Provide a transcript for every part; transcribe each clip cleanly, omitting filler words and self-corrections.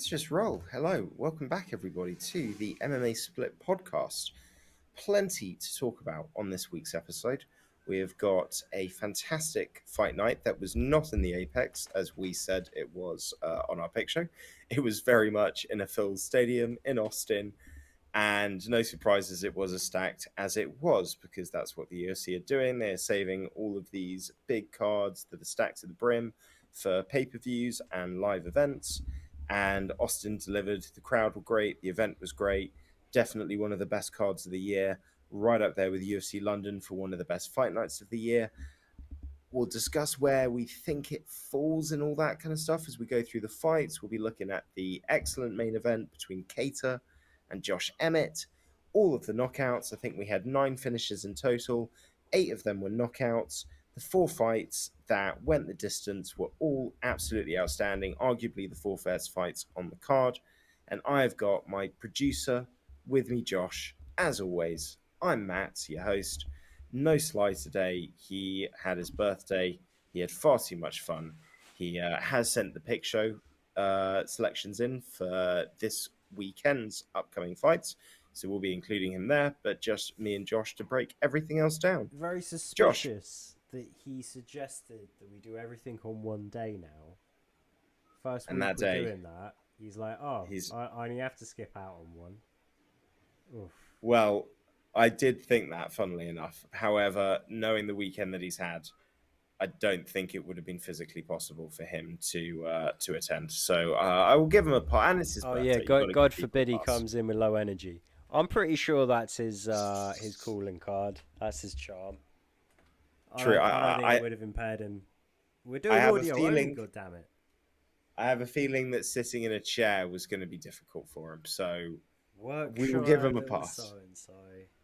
Let's just roll. Hello, welcome back, everybody, to the MMA Split podcast. Plenty to talk about on this week's episode. We have got a fantastic fight night that was not in the Apex, as we said it was on our pick show. It was very much in a filled stadium in Austin, and no surprises, it was as stacked as it was, because that's what the UFC are doing. They're saving all of these big cards that are stacked to the brim for pay-per-views and live events. And Austin delivered. The crowd were great. The event was great. Definitely one of the best cards of the year. Right up there with UFC London for one of the best fight nights of the year. We'll discuss where we think it falls and all that kind of stuff as we go through the fights. We'll be looking at the excellent main event between Kattar and Josh Emmett. All of the knockouts. I think we had 9 finishes in total. 8 of them were knockouts. The 4 fights that went the distance were all absolutely outstanding, arguably the 4 best fights on the card. And I've got my producer with me, Josh. As always, I'm Matt, your host. No Sly today. He had his birthday. He had far too much fun. He has sent the pick show selections in for this weekend's upcoming fights. So we'll be including him there, but just me and Josh to break everything else down. Very Josh. suspicious that he suggested that we do everything on one day now. First And week that we're day, doing that. He's like, I only have to skip out on one. Oof. well, I did think that, funnily enough. However, knowing the weekend that he's had, I don't think it would have been physically possible for him to attend. So I will give him a pass. And it's his birthday. Yeah, You've got to God give people forbid a he pass. comes in with low energy. I'm pretty sure that's his calling card. That's his charm. True. I don't think it would have impaired him. We're doing I have a audio feeling. only, God damn it. I have a feeling that sitting in a chair was going to be difficult for him. So Work we will give him a harder, pass. so-and-so.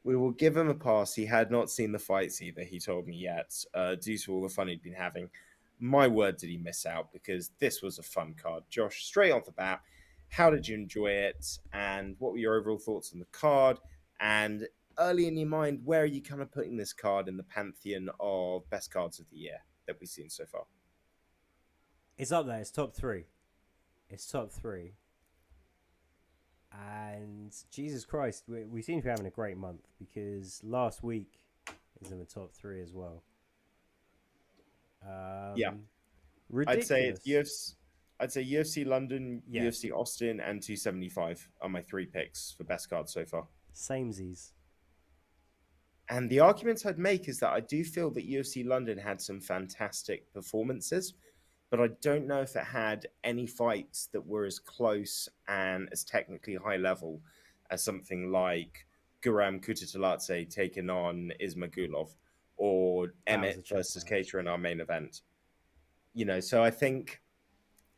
We will give him a pass. He had not seen the fights either, he told me yet, due to all the fun he'd been having. My word, did he miss out, because this was a fun card. Josh, straight off the bat, how did you enjoy it? And what were your overall thoughts on the card? And early in your mind, where are you kind of putting this card in the pantheon of best cards of the year that we've seen so far? It's up there. It's top 3. It's top 3. And Jesus Christ, we seem to be having a great month, because last week is in the top 3 as well. Yeah. Ridiculous. I'd say UFC London, Yeah. UFC Austin, and 275 are my 3 picks for best cards so far. Samesies. And the arguments I'd make is that I do feel that UFC London had some fantastic performances, but I don't know if it had any fights that were as close and as technically high level as something like Guram Kutateladze taking on Ismagulov, or Emmett versus Kattar in our main event. So I think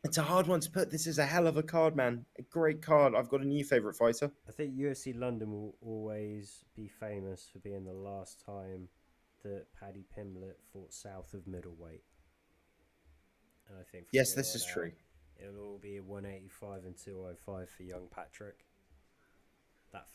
it's a hard one to put. This is a hell of a card, man. A great card. I've got a new favorite fighter. I think UFC London will always be famous for being the last time that Paddy Pimblett fought south of middleweight. And I think yes, this is true. It'll all be 185 and 205 for young Patrick.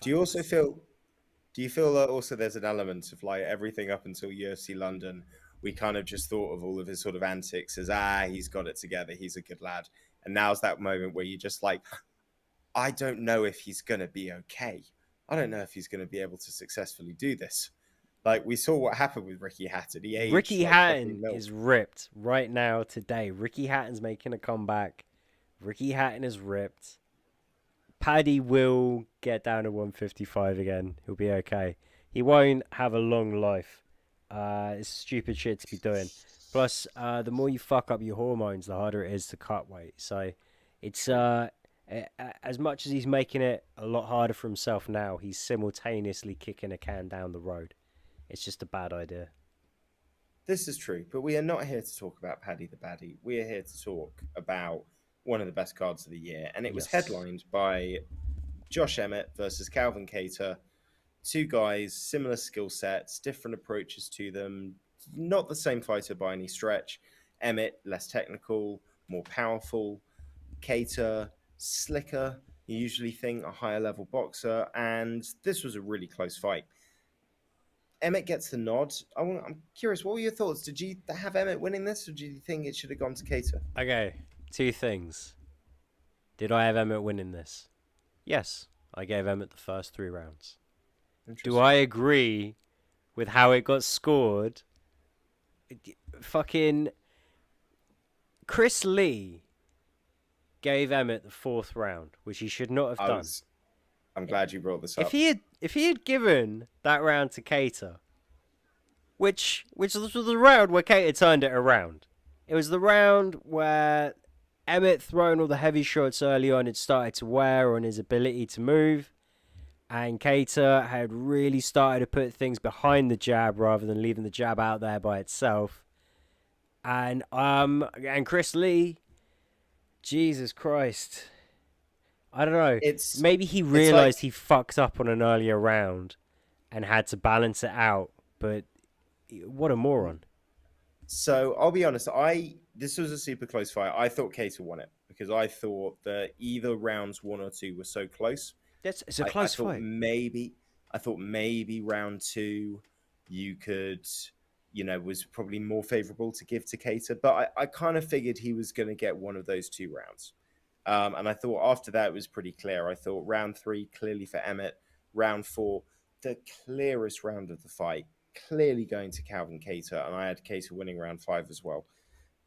Do you feel that also there's an element of, like, everything up until UFC London, we kind of just thought of all of his sort of antics as, he's got it together, he's a good lad. And now's that moment where you're just like, I don't know if he's going to be okay. I don't know if he's going to be able to successfully do this. Like, we saw what happened with Ricky Hatton. Ricky Hatton is ripped right now today. Ricky Hatton's making a comeback. Ricky Hatton is ripped. Paddy will get down to 155 again. He'll be okay. He won't have a long life. It's stupid shit to be doing. Plus, the more you fuck up your hormones, the harder it is to cut weight. So it's as much as he's making it a lot harder for himself now, he's simultaneously kicking a can down the road. It's just a bad idea. This is true, but we are not here to talk about Paddy the Baddie. We are here to talk about one of the best cards of the year, and it was headlined by Josh Emmett versus Calvin Kattar. 2 guys, similar skill sets, different approaches to them. Not the same fighter by any stretch. Emmett, less technical, more powerful. Kattar, slicker. You usually think a higher level boxer, and this was a really close fight. Emmett gets the nod. I'm curious, what were your thoughts? Did you have Emmett winning this, or do you think it should have gone to Kattar? Okay, 2 things. Did I have Emmett winning this? Yes, I gave Emmett the first 3 rounds. Do I agree with how it got scored? Fucking Chris Lee gave Emmett the 4th round, which he should not have done. I'm glad you brought this up. If he had given that round to Kattar, which was the round where Kattar turned it around. It was the round where Emmett throwing all the heavy shots early on had started to wear on his ability to move, and Kattar had really started to put things behind the jab rather than leaving the jab out there by itself. And Chris Lee, Jesus Christ, I don't know. Maybe he realized he fucked up on an earlier round and had to balance it out. But what a moron! So I'll be honest. This was a super close fight. I thought Kattar won it because I thought that either rounds 1 or 2 were so close. It's a close fight. I thought maybe round 2 you could, was probably more favorable to give to Kattar, but I kind of figured he was going to get one of those 2 rounds. And I thought after that it was pretty clear. I thought round 3 clearly for Emmett, round 4 the clearest round of the fight, clearly going to Calvin Kattar, and I had Kattar winning round 5 as well.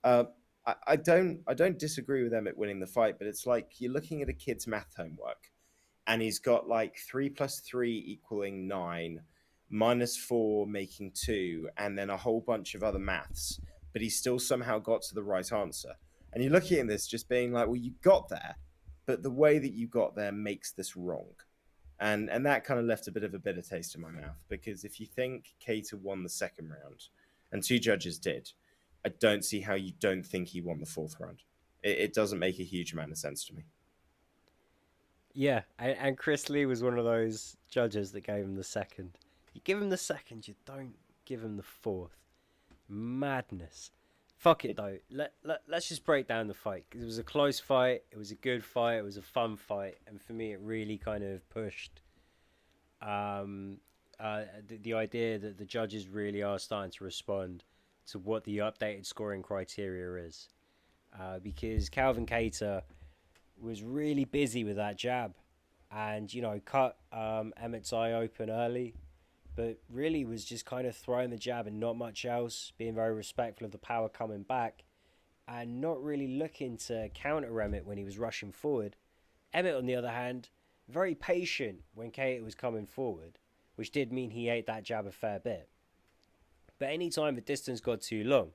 I don't disagree with Emmett winning the fight, but it's like you're looking at a kid's math homework, and he's got like 3 + 3 equaling 9, -4 making 2, and then a whole bunch of other maths, but he still somehow got to the right answer. And you're looking at this just being like, well, you got there, but the way that you got there makes this wrong. And that kind of left a bit of a bitter taste in my mouth, because if you think Kattar won the 2nd round, and 2 judges did, I don't see how you don't think he won the 4th round. It doesn't make a huge amount of sense to me. Yeah, and Chris Lee was one of those judges that gave him the 2nd. You give him the 2nd, you don't give him the 4th. Madness. Fuck it though. Let's just break down the fight. It was a close fight. It was a good fight. It was a fun fight, and for me, it really kind of pushed the idea that the judges really are starting to respond to what the updated scoring criteria is, because Calvin Kattar was really busy with that jab, and cut Emmett's eye open early. But really was just kind of throwing the jab and not much else, being very respectful of the power coming back, and not really looking to counter Emmett when he was rushing forward. Emmett, on the other hand, very patient when Kattar was coming forward, which did mean he ate that jab a fair bit. But any time the distance got too long,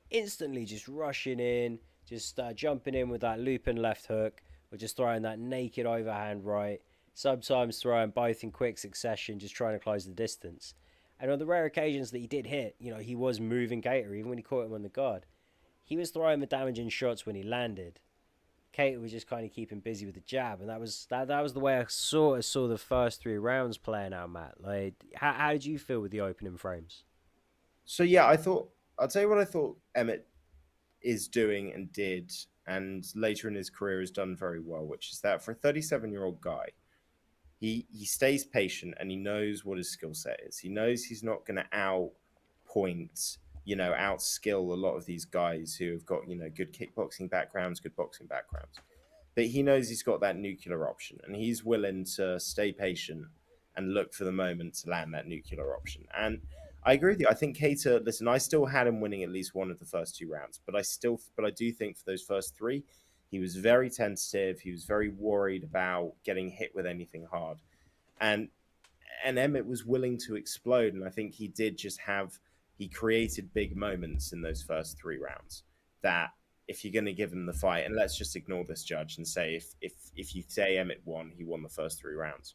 instantly just rushing in, just jumping in with that looping left hook, or just throwing that naked overhand right, sometimes throwing both in quick succession, just trying to close the distance. And on the rare occasions that he did hit, he was moving Kattar, even when he caught him on the guard. He was throwing the damaging shots when he landed. Kattar was just kind of keeping busy with the jab, and that was the way I sort of saw the first 3 rounds playing out, Matt. Like, how did you feel with the opening frames? So yeah, I'll tell you what I thought Emmett is doing and did, and later in his career has done very well, which is that for a 37-year-old guy, he stays patient and he knows what his skill set is. He knows he's not going to outskill a lot of these guys who have got, good kickboxing backgrounds, good boxing backgrounds. But he knows he's got that nuclear option, and he's willing to stay patient and look for the moment to land that nuclear option. And I agree with you. I think Kattar, listen, I still had him winning at least one of the first 2 rounds, but I do think for those first 3, he was very tentative. He was very worried about getting hit with anything hard. And Emmett was willing to explode. And I think he created big moments in those first 3 rounds that if you're going to give him the fight, and let's just ignore this judge and say if you say Emmett won, he won the first 3 rounds.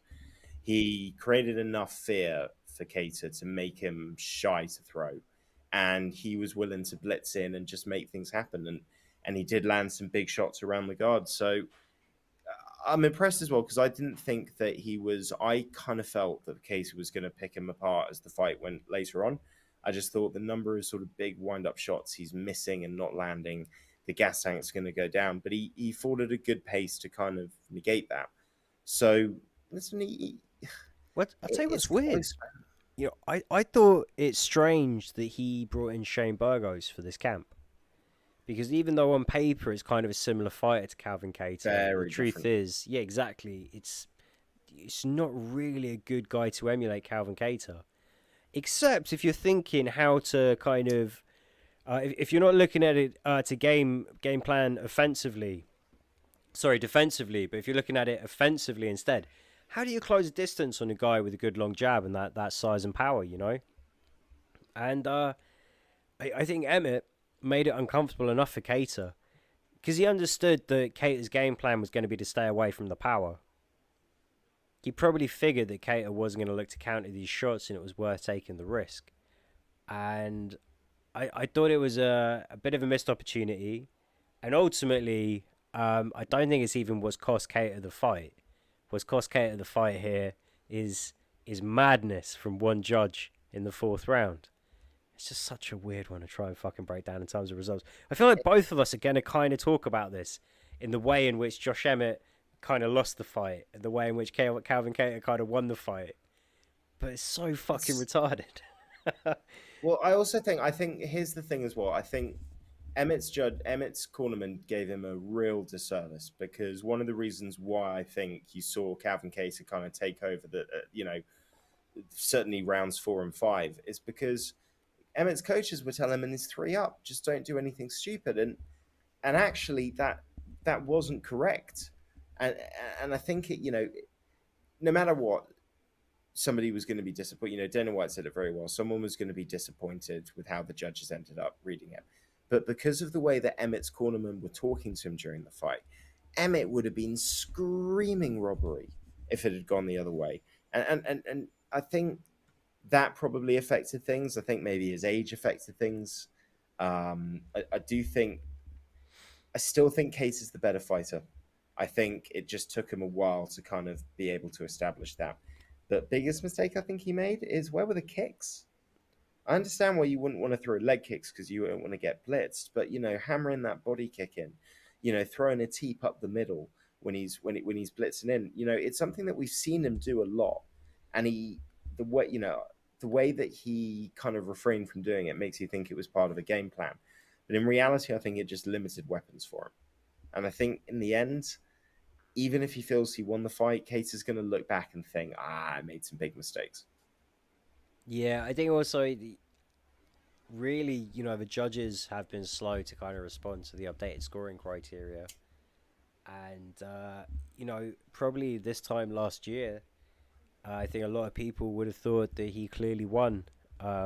He created enough fear for Kattar to make him shy to throw. And he was willing to blitz in and just make things happen. And he did land some big shots around the guard. So I'm impressed as well, because I didn't think that I kind of felt that Kattar was going to pick him apart as the fight went later on. I just thought the number of sort of big wind-up shots he's missing and not landing, the gas tank's going to go down. But he fought at a good pace to kind of negate that. So, listen, I'll tell you what's weird. I thought it's strange that he brought in Shane Burgos for this camp, Because even though on paper it's kind of a similar fighter to Calvin Kattar, the Very truth different. is, yeah, exactly. It's not really a good guy to emulate Calvin Kattar, except if you're thinking how to kind of, if you're not looking at it to game plan offensively, sorry, defensively, but if you're looking at it offensively instead, how do you close a distance on a guy with a good long jab and that size and power, you know? And I think Emmett made it uncomfortable enough for Kattar because he understood that Kattar's game plan was going to be to stay away from the power. He probably figured that Kattar wasn't going to look to counter these shots and it was worth taking the risk. And I thought it was a bit of a missed opportunity. And ultimately, I don't think it's even what's cost Kattar the fight. What's cost Kattar the fight here is madness from one judge in the fourth round. It's just such a weird one to try and fucking break down in terms of results. I feel like both of us are going to kind of talk about this in the way in which Josh Emmett kind of lost the fight and the way in which Calvin Kattar kind of won the fight. But it's so fucking retarded. Well, I think here's the thing as well. I think Emmett's cornerman gave him a real disservice because one of the reasons why I think you saw Calvin Kattar kind of take over certainly rounds 4 and 5 is because Emmett's coaches were telling him in his 3 up, just don't do anything stupid, and actually that wasn't correct, and I think no matter what, somebody was going to be disappointed. Dana White said it very well. Someone was going to be disappointed with how the judges ended up reading it. But because of the way that Emmett's cornermen were talking to him during the fight, Emmett would have been screaming robbery if it had gone the other way. And I think that probably affected things. I think maybe his age affected things. I still think Case is the better fighter. I think it just took him a while to kind of be able to establish that. The biggest mistake I think he made is where were the kicks? I understand why you wouldn't want to throw leg kicks because you wouldn't want to get blitzed, but hammering that body kick in, throwing a teep up the middle when he's blitzing in, it's something that we've seen him do a lot, and the way that he kind of refrained from doing it makes you think it was part of a game plan, but in reality, I think it just limited weapons for him, and I think in the end, even if he feels he won the fight, Case is going to look back and think, I made some big mistakes. Yeah, I think also really, the judges have been slow to kind of respond to the updated scoring criteria. And, probably this time last year, I think a lot of people would have thought that he clearly won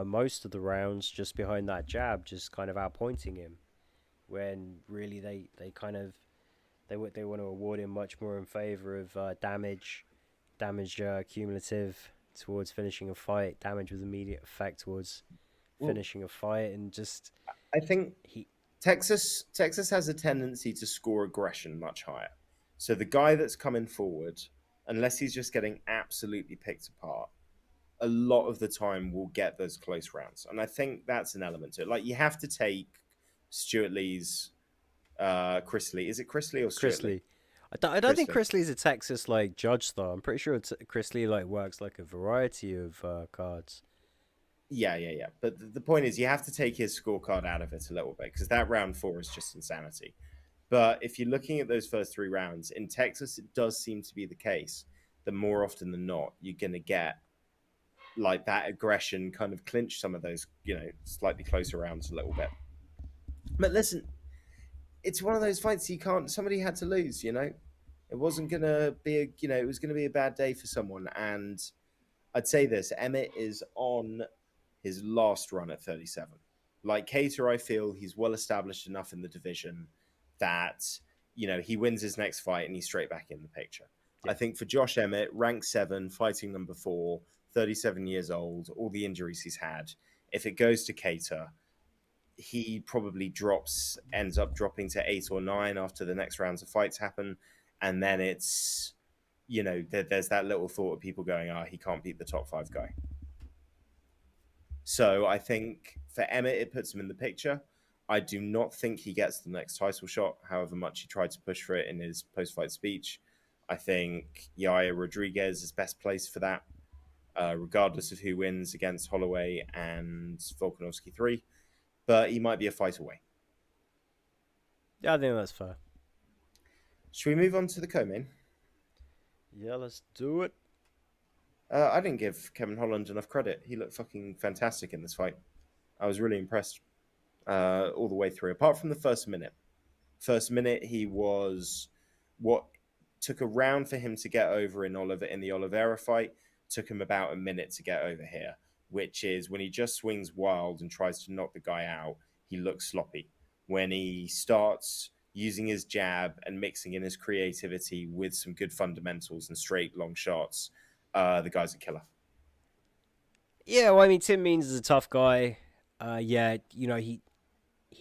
most of the rounds just behind that jab, just kind of outpointing him. When really they kind of they want to award him much more in favor of damage cumulative towards finishing a fight, damage with immediate effect towards finishing a fight, and just I think Texas has a tendency to score aggression much higher. So the guy that's coming forward, unless he's just getting absolutely picked apart, a lot of the time will get those close rounds, and I think that's an element to it. Like you have to take Stuart Lee's Chris Lee. Is it Chris Lee or Stuart Chris Lee? Lee. I don't think Chris Lee's a Texas judge though. I'm pretty sure Chris Lee works like a variety of cards. Yeah. But the point is, you have to take his scorecard out of it a little bit because that round 4 is just insanity. But if you're looking at those first 3 rounds in Texas, it does seem to be the case that more often than not, you're going to get like that aggression kind of clinch some of those, slightly closer rounds a little bit. But listen, it's one of those fights somebody had to lose, It wasn't going to be it was going to be a bad day for someone. And I'd say this, Emmett is on his last run at 37. Like Kattar, I feel he's well established enough in the division that, he wins his next fight and he's straight back in the picture. Yeah. I think for Josh Emmett, rank 7, fighting number 4, 37 years old, all the injuries he's had, if it goes to Kattar, he probably ends up dropping to 8 or 9 after the next rounds of fights happen. And then it's, there's that little thought of people going, he can't beat the top 5 guy. So I think for Emmett, it puts him in the picture. I do not think he gets the next title shot, however much he tried to push for it in his post-fight speech. I think Yair Rodriguez is best placed for that, regardless of who wins against Holloway and Volkanovski 3. But he might be a fight away. Yeah, I think that's fair. Should we move on to the co-main? Yeah, let's do it. I didn't give Kevin Holland enough credit. He looked fucking fantastic in this fight. I was really impressed all the way through, apart from the first minute. First minute, he was what took a round for him to get over in the Oliveira fight. Took him about a minute to get over here, which is when he just swings wild and tries to knock the guy out, he looks sloppy. When he starts using his jab and mixing in his creativity with some good fundamentals and straight long shots, the guy's a killer. Yeah, well, I mean, Tim Means is a tough guy. Yeah, he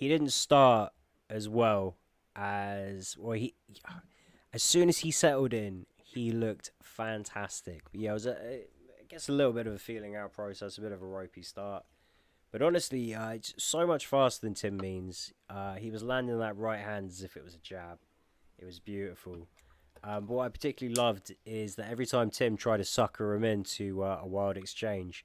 didn't start as well he as soon as he settled in, he looked fantastic. But yeah, it was I guess a little bit of a feeling out process, a bit of a ropey start. But honestly, it's so much faster than Tim Means. He was landing that right hand as if it was a jab. It was beautiful. But what I particularly loved is that every time Tim tried to sucker him into a wild exchange,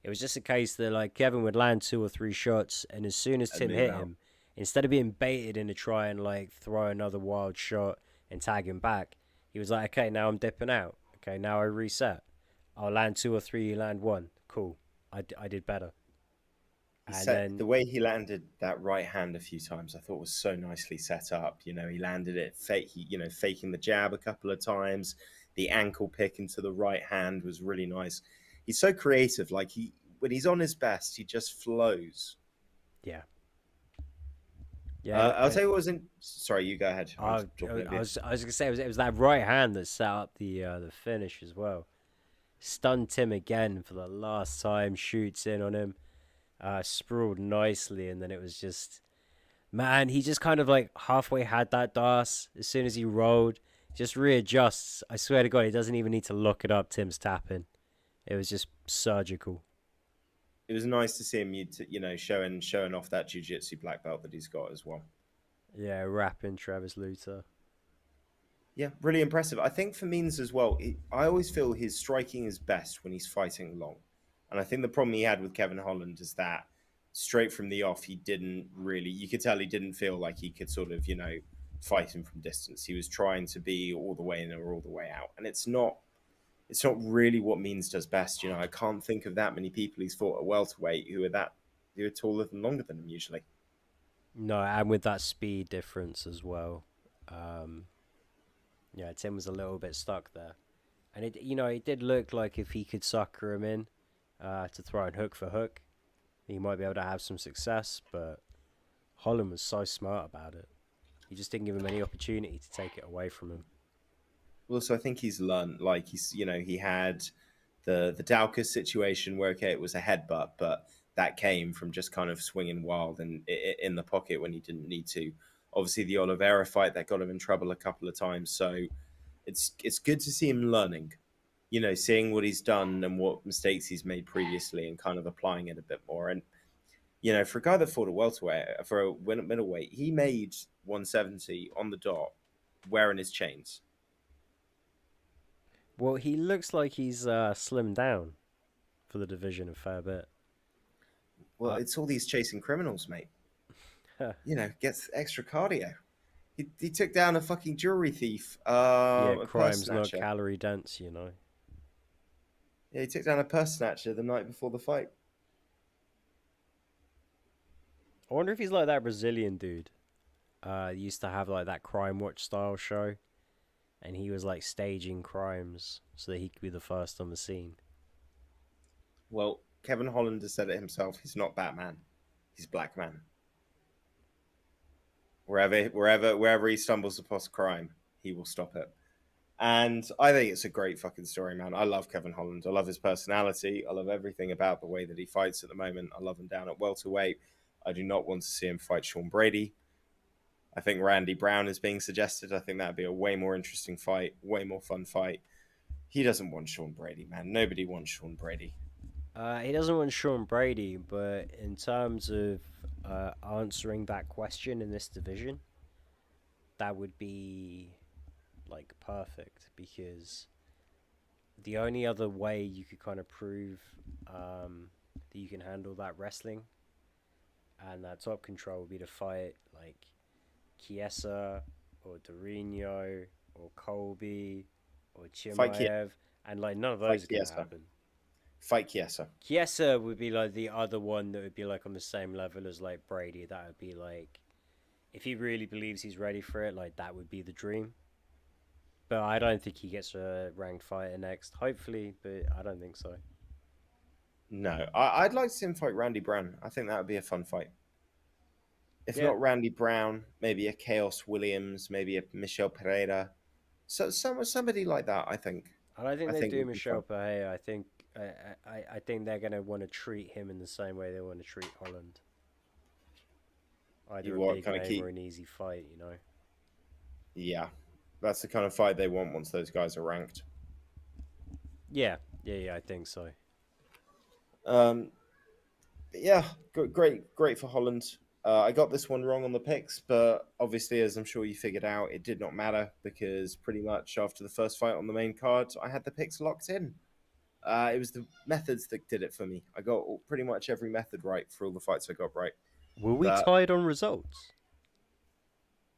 it was just a case that like Kevin would land 2 or 3 shots, and as soon as Tim hit him, instead of being baited in to try and like throw another wild shot and tag him back, he was like, okay, now I'm dipping out. Okay, now I reset. I'll land 2 or 3, you land 1. Cool. I did better. The way he landed that right hand a few times, I thought was so nicely set up. You know, he landed it faking the jab a couple of times. The ankle pick into the right hand was really nice. He's so creative. Like when he's on his best, he just flows. Yeah. Yeah. I'll tell you what was in. Sorry, you go ahead. I was gonna say it was that right hand that set up the finish as well. Stunned Tim again for the last time. Shoots in on him. Sprawled nicely, and then it was just, man, he just kind of like halfway had that DAS. As soon as he rolled, just readjusts. I swear to God, he doesn't even need to look it up. Tim's tapping. It was just surgical. It was nice to see him, showing off that jiu-jitsu black belt that he's got as well. Yeah, rapping Travis Luter. Yeah, really impressive. I think for Means as well, I always feel his striking is best when he's fighting long. And I think the problem he had with Kevin Holland is that straight from the off, he didn't really, you could tell he didn't feel like he could sort of, fight him from distance. He was trying to be all the way in or all the way out. And it's not really what Means does best. I can't think of that many people he's fought at welterweight who are taller than longer than him usually. No, and with that speed difference as well. Yeah, Tim was a little bit stuck there. And it did look like if he could sucker him in to throw in hook for hook, he might be able to have some success, but Holland was so smart about it. He just didn't give him any opportunity to take it away from him. Well, so I think he's learned, like he had the Daukas situation where, okay, it was a headbutt, but that came from just kind of swinging wild and in the pocket when he didn't need to. Obviously, the Oliveira fight, that got him in trouble a couple of times. So it's good to see him learning, seeing what he's done and what mistakes he's made previously and kind of applying it a bit more. And, for a guy that fought a welterweight, for a middleweight, he made 170 on the dot wearing his chains. Well, he looks like he's slimmed down for the division a fair bit. Well, it's all these chasing criminals, mate. Gets extra cardio. He took down a fucking jewelry thief. Yeah, crime's not calorie dense, Yeah, he took down a purse snatcher the night before the fight. I wonder if he's like that Brazilian dude. Used to have like that Crime Watch style show, and he was like staging crimes so that he could be the first on the scene. Well, Kevin Holland has said it himself. He's not Batman. He's Black Man. Wherever he stumbles upon crime, he will stop it. And I think it's a great fucking story, man. I love Kevin Holland. I love his personality. I love everything about the way that he fights at the moment. I love him down at welterweight. I do not want to see him fight Sean Brady. I think Randy Brown is being suggested. I think that'd be a way more interesting fight, way more fun fight. He doesn't want Sean Brady, man. Nobody wants Sean Brady. He doesn't want Sean Brady, but in terms of answering that question in this division, that would be like perfect, because the only other way you could kind of prove that you can handle that wrestling and that top control would be to fight like Chiesa or Dorino or Colby or Fight Chiesa. Chimaev, and like none of Fight those are gonna Chiesa. happen. Fight Chiesa. Chiesa would be like the other one that would be like on the same level as like Brady. That would be like, if he really believes he's ready for it, like that would be the dream. But I don't think he gets a ranked fighter next. Hopefully, but I don't think so. No, I'd like to see him fight Randy Brown. I think that would be a fun fight. If Yeah, not Randy Brown, maybe a Chaos Williams, maybe a Michel Pereira. So somebody like that, I think. I don't think I they think do would be fun. Michel Pereira. I think they're gonna want to treat him in the same way they want to treat Holland. Either You a what big kind of name or keep? an easy fight, you know. Yeah, that's the kind of fight they want once those guys are ranked. Yeah, I think so. Um, yeah, great for Holland. I got this one wrong on the picks, but obviously, as I'm sure you figured out, it did not matter because pretty much after the first fight on the main card, I had the picks locked in. It was the methods that did it for me. I got pretty much every method right for all the fights I got right. Were we But tied on results?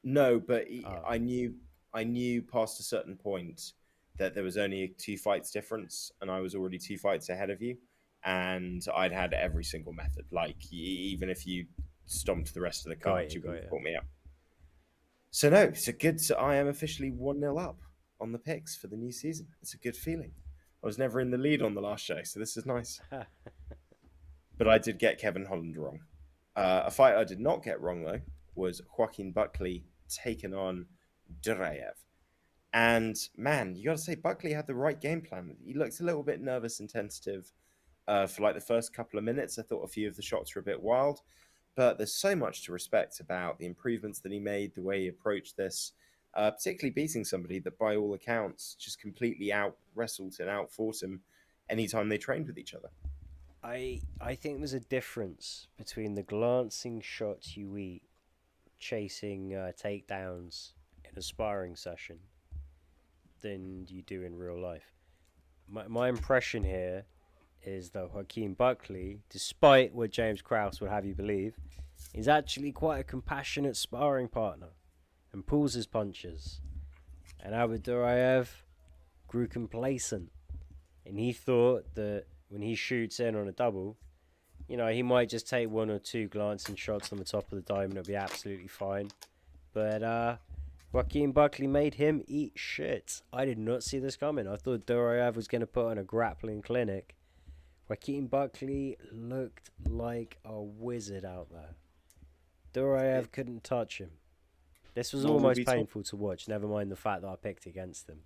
no, but Oh, I knew past a certain point that there was only 2 fights difference, and I was already 2 fights ahead of you, and I'd had every single method. Like even if you stomped the rest of the card, you got wouldn't have you. caught me up. So no, it's a good. So I am officially 1-0 up on the picks for the new season. It's a good feeling. I was never in the lead on the last show, so this is nice. But I did get Kevin Holland wrong. A fight I did not get wrong though was Joaquin Buckley taking on Durayev. And man, you got to say Buckley had the right game plan. He looked a little bit nervous and tentative for like the first couple of minutes. I thought a few of the shots were a bit wild, but there's so much to respect about the improvements that he made, the way he approached this, particularly beating somebody that, by all accounts, just completely out wrestled and out fought him anytime they trained with each other. I think there's a difference between the glancing shots you eat chasing takedowns in a sparring session than you do in real life. My impression here is that Joaquin Buckley, despite what James Krause would have you believe, is actually quite a compassionate sparring partner and pulls his punches. And Albert Durayev grew complacent, and he thought that when he shoots in on a double, you know, he might just take one or two glancing shots on the top of the dome and it'll be absolutely fine. But Joaquin Buckley made him eat shit. I did not see this coming. I thought Durayev was going to put on a grappling clinic. Joaquin Buckley looked like a wizard out there. Durayev couldn't touch him. This was Well, we'll almost be painful to watch, never mind the fact that I picked against him.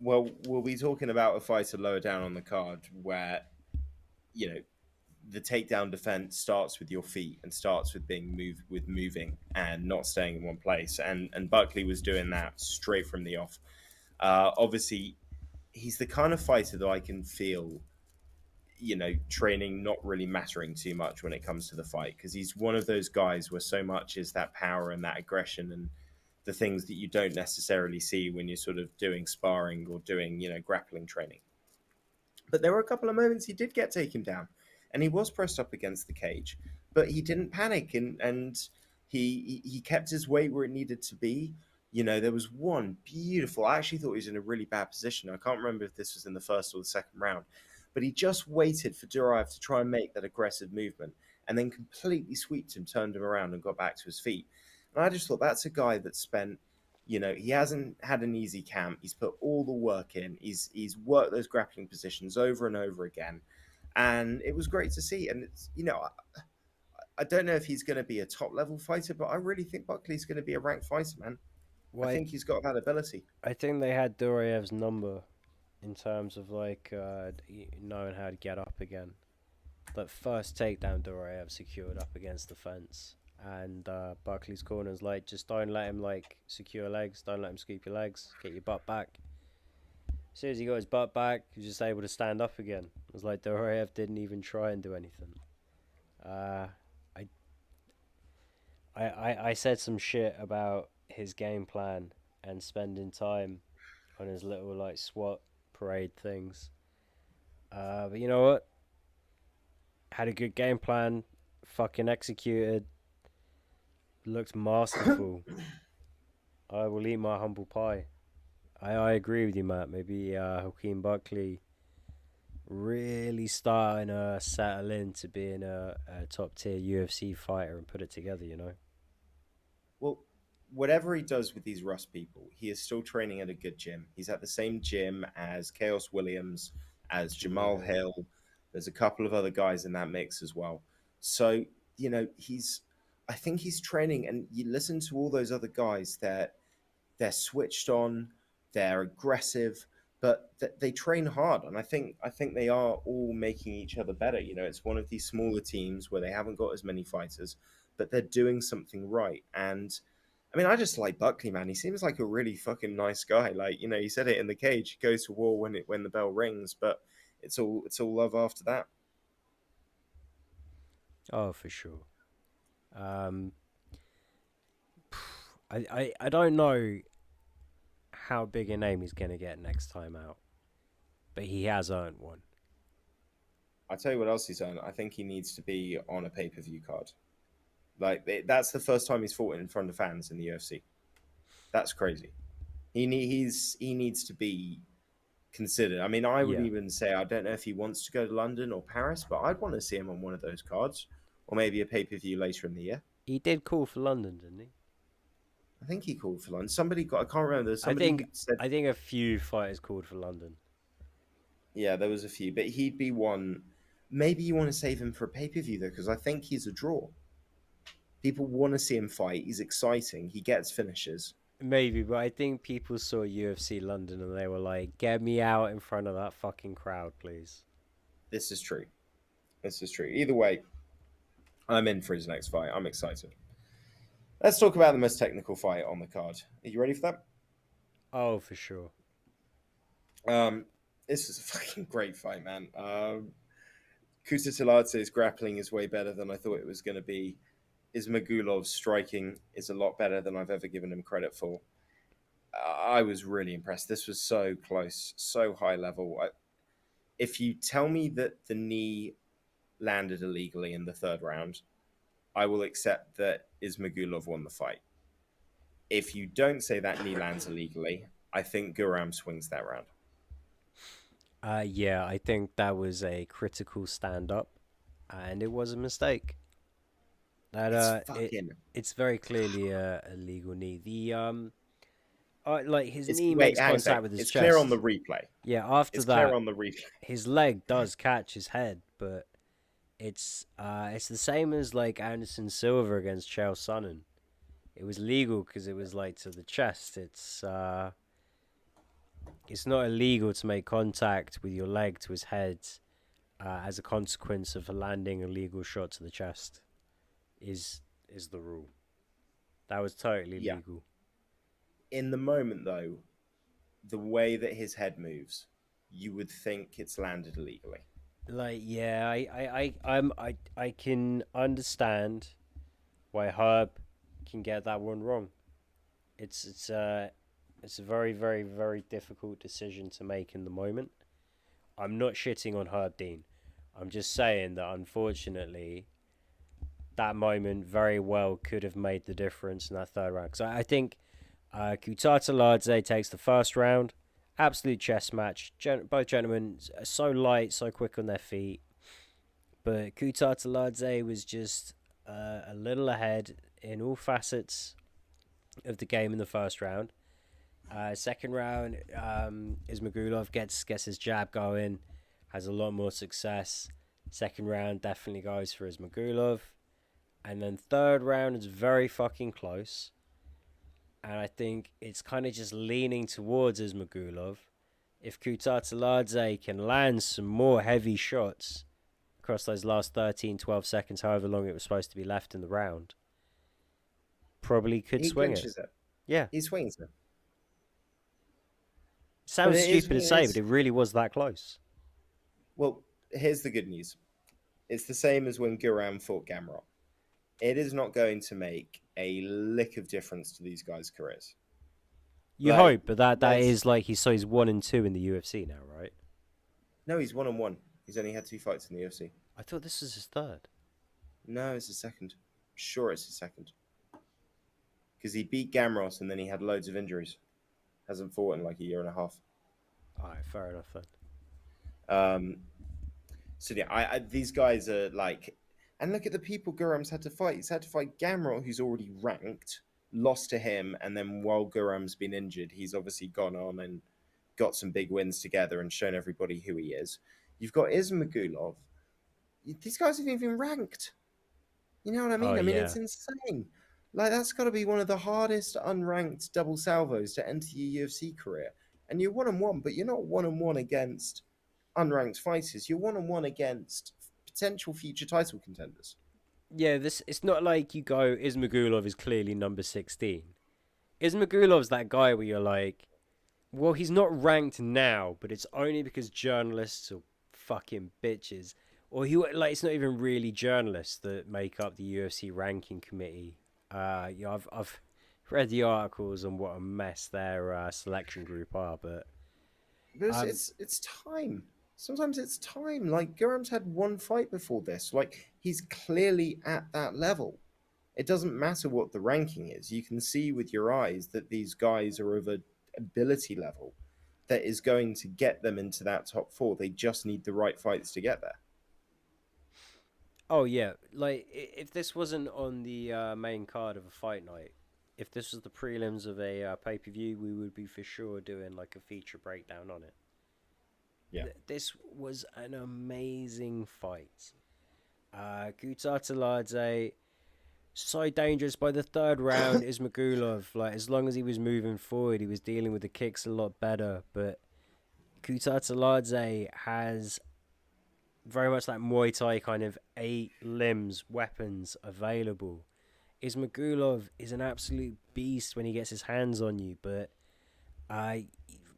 we'll be talking about a fighter lower down on the card where you know the takedown defense starts with your feet and starts with moving and not staying in one place. And Buckley was doing that straight from the off. Obviously, he's the kind of fighter that I can feel, training not really mattering too much when it comes to the fight because he's one of those guys where so much is that power and that aggression and the things that you don't necessarily see when you're sort of doing sparring or doing, grappling training. But there were a couple of moments he did get taken down, and he was pressed up against the cage, but he didn't panic and he kept his weight where it needed to be. There was one beautiful. I actually thought he was in a really bad position. I can't remember if this was in the first or the second round, but he just waited for Durayev to try and make that aggressive movement, and then completely swept him, turned him around, and got back to his feet. And I just thought that's a guy that spent he hasn't had an easy camp. He's put all the work in. He's worked those grappling positions over and over again, and it was great to see. And it's I don't know if he's going to be a top level fighter, but I really think Buckley's going to be a ranked fighter, man. I Well, think he's got that ability. I think they had Durayev's number in terms of like knowing how to get up again. That first takedown Durayev secured up against the fence, and Buckley's corner's like, just don't let him like secure legs, don't let him scoop your legs, get your butt back. As soon as he got his butt back, he was just able to stand up again. It was like Durayev didn't even try and do anything. Uh, I, I said some shit about his game plan and spending time on his little like SWAT parade things. But you know what? Had a good game plan, fucking executed. Looked masterful. I will eat my humble pie. I agree with you, Matt. Maybe Joaquin Buckley really starting to settle into being a top tier UFC fighter and put it together, you know? Well, whatever he does with these Rust people, he is still training at a good gym. He's at the same gym as Chaos Williams, as Jamal Yeah. Hill. There's a couple of other guys in that mix as well. So, I think he's training, and you listen to all those other guys that they're switched on, they're aggressive, but they train hard, and I think they are all making each other better. It's one of these smaller teams where they haven't got as many fighters, but they're doing something right. And I mean, I just like Buckley, man. He seems like a really fucking nice guy. Like, he said it in the cage. He goes to war when the bell rings, but it's all love after that. Oh, for sure. Um, I don't know how big a name he's gonna get next time out, but he has earned one. I tell you what else he's done. I think he needs to be on a pay-per-view card. Like that's the first time he's fought in front of fans in the UFC. That's crazy. He needs to be considered. I mean, I would Yeah, even say I don't know if he wants to go to London or Paris, but I'd want to see him on one of those cards, or maybe a pay-per-view later in the year. he did call for London, didn't he? I think he called for London. Somebody got. I can't remember. I Somebody think said. I think a few fighters called for London. Yeah, there was a few, but he'd be one. Maybe you want to save him for a pay-per-view though, because I think he's a draw. People want to see him fight. He's exciting. He gets finishes. Maybe, but I think people saw UFC London and they were like, "Get me out in front of that fucking crowd, please." This is true. This is true. Either way, I'm in for his next fight. I'm excited. Let's talk about the most technical fight on the card. Are you ready for that? Oh, for sure. Um, this is a fucking great fight, man. Kutatsiladze's grappling is way better than I thought it was going to be. Ismagulov's striking is a lot better than I've ever given him credit for. I was really impressed. This was so close, so high level. If you tell me that the knee landed illegally in the third round, I will accept that Ismagulov won the fight. If you don't say that knee lands illegally, I think Guram swings that round. Yeah, I think that was a critical stand up, and it was a mistake. That It's it fucking. it's very clearly a legal knee. Like his It's knee wait, makes hang on a sec. contact with his It's clear on the chest. replay. Yeah, after It's clear that, on the replay. his leg does catch his head, but it's the same as like Anderson Silva against Chael Sonnen. It was legal because it was like to the chest. It's not illegal to make contact with your leg to his head as a consequence of landing a legal shot to the chest. Is the rule. That was totally Yeah. legal. In the moment, though, the way that his head moves, you would think it's landed illegally. Like, yeah, I can understand why Herb can get that one wrong. It's a very, very, very difficult decision to make in the moment. I'm not shitting on Herb Dean. I'm just saying that unfortunately that moment very well could have made the difference in that third round. Because I think Kutataladze takes the first round. Absolute chess match. Both gentlemen are so light, so quick on their feet. But Kutataladze was just a little ahead in all facets of the game in the first round. Second round, Ismagulov gets his jab going, has a lot more success. Second round definitely goes for Ismagulov. And then third round is very fucking close. And I think it's kind of just leaning towards Ismagulov. If Kutataladze can land some more heavy shots across those last 13, 12 seconds, however long it was supposed to be left in the round, probably could He swing it. clinches it. Yeah. He swings it. Sounds stupid to say, but it really was that close. Well, here's the good news. It's the same as when Guram fought Gamrot. It is not going to make a lick of difference to these guys' careers. You hope, but that is like he's 1-2 in the UFC now, right? No, he's 1-1. He's only had 2 fights in the UFC. I thought this was his third. No, it's his second. Sure, it's his second. because he beat Gamros and then he had loads of injuries. Hasn't fought in like a year and a half. All right, fair enough then. So yeah, these guys are like, and look at the people Guram's had to fight. He's had to fight Gamrot, who's already ranked, lost to him, and then while Guram's been injured, he's obviously gone on and got some big wins together and shown everybody who he is. You've got Ismagulov. These guys aren't even ranked. You know what I mean? Oh I mean, yeah, it's insane. Like, that's got to be one of the hardest unranked double salvos to enter your UFC career. And you're 1-1, but you're not 1-1 against unranked fighters. You're 1-1 against potential future title contenders. yeah. This it's not like you go Ismagulov is clearly number 16. Ismagulov's that guy where you're like, well, he's not ranked now, but it's only because journalists are fucking bitches. Or he like it's not even really journalists that make up the UFC ranking committee. Yeah, I've read the articles on what a mess their selection group are, but It's time. Sometimes it's time. Like, Guram's had one fight before this. Like, he's clearly at that level. It doesn't matter what the ranking is. You can see with your eyes that these guys are of an ability level that is going to get them into that top four. They just need the right fights to get there. oh yeah, like if this wasn't on the main card of a fight night, if this was the prelims of a pay-per-view, we would be for sure doing like a feature breakdown on it. Yeah. This was an amazing fight. Kattar Taladze, so dangerous by the third round. Ismagulov, like as long as he was moving forward, he was dealing with the kicks a lot better. But Kattar Taladze has very much that Muay Thai kind of 8 limbs, weapons available. Ismagulov is an absolute beast when he gets his hands on you, but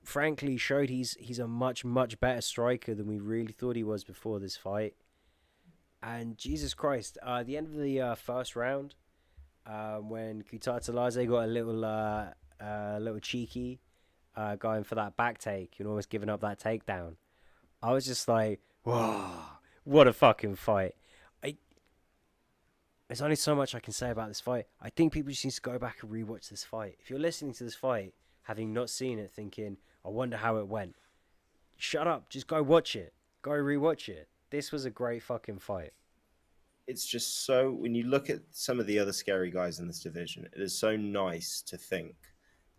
frankly showed he's a much better striker than we really thought he was before this fight. And Jesus Christ, at the end of the first round, when Kattar Taladze got a little cheeky, going for that back take and almost giving up that takedown, I was just like, whoa, what a fucking fight. There's only so much I can say about this fight. I think people just need to go back and rewatch this fight. If you're listening to this fight, having not seen it, thinking, I wonder how it went, shut up. Just go watch it. Go rewatch it. This was a great fucking fight. It's just so, when you look at some of the other scary guys in this division, it is so nice to think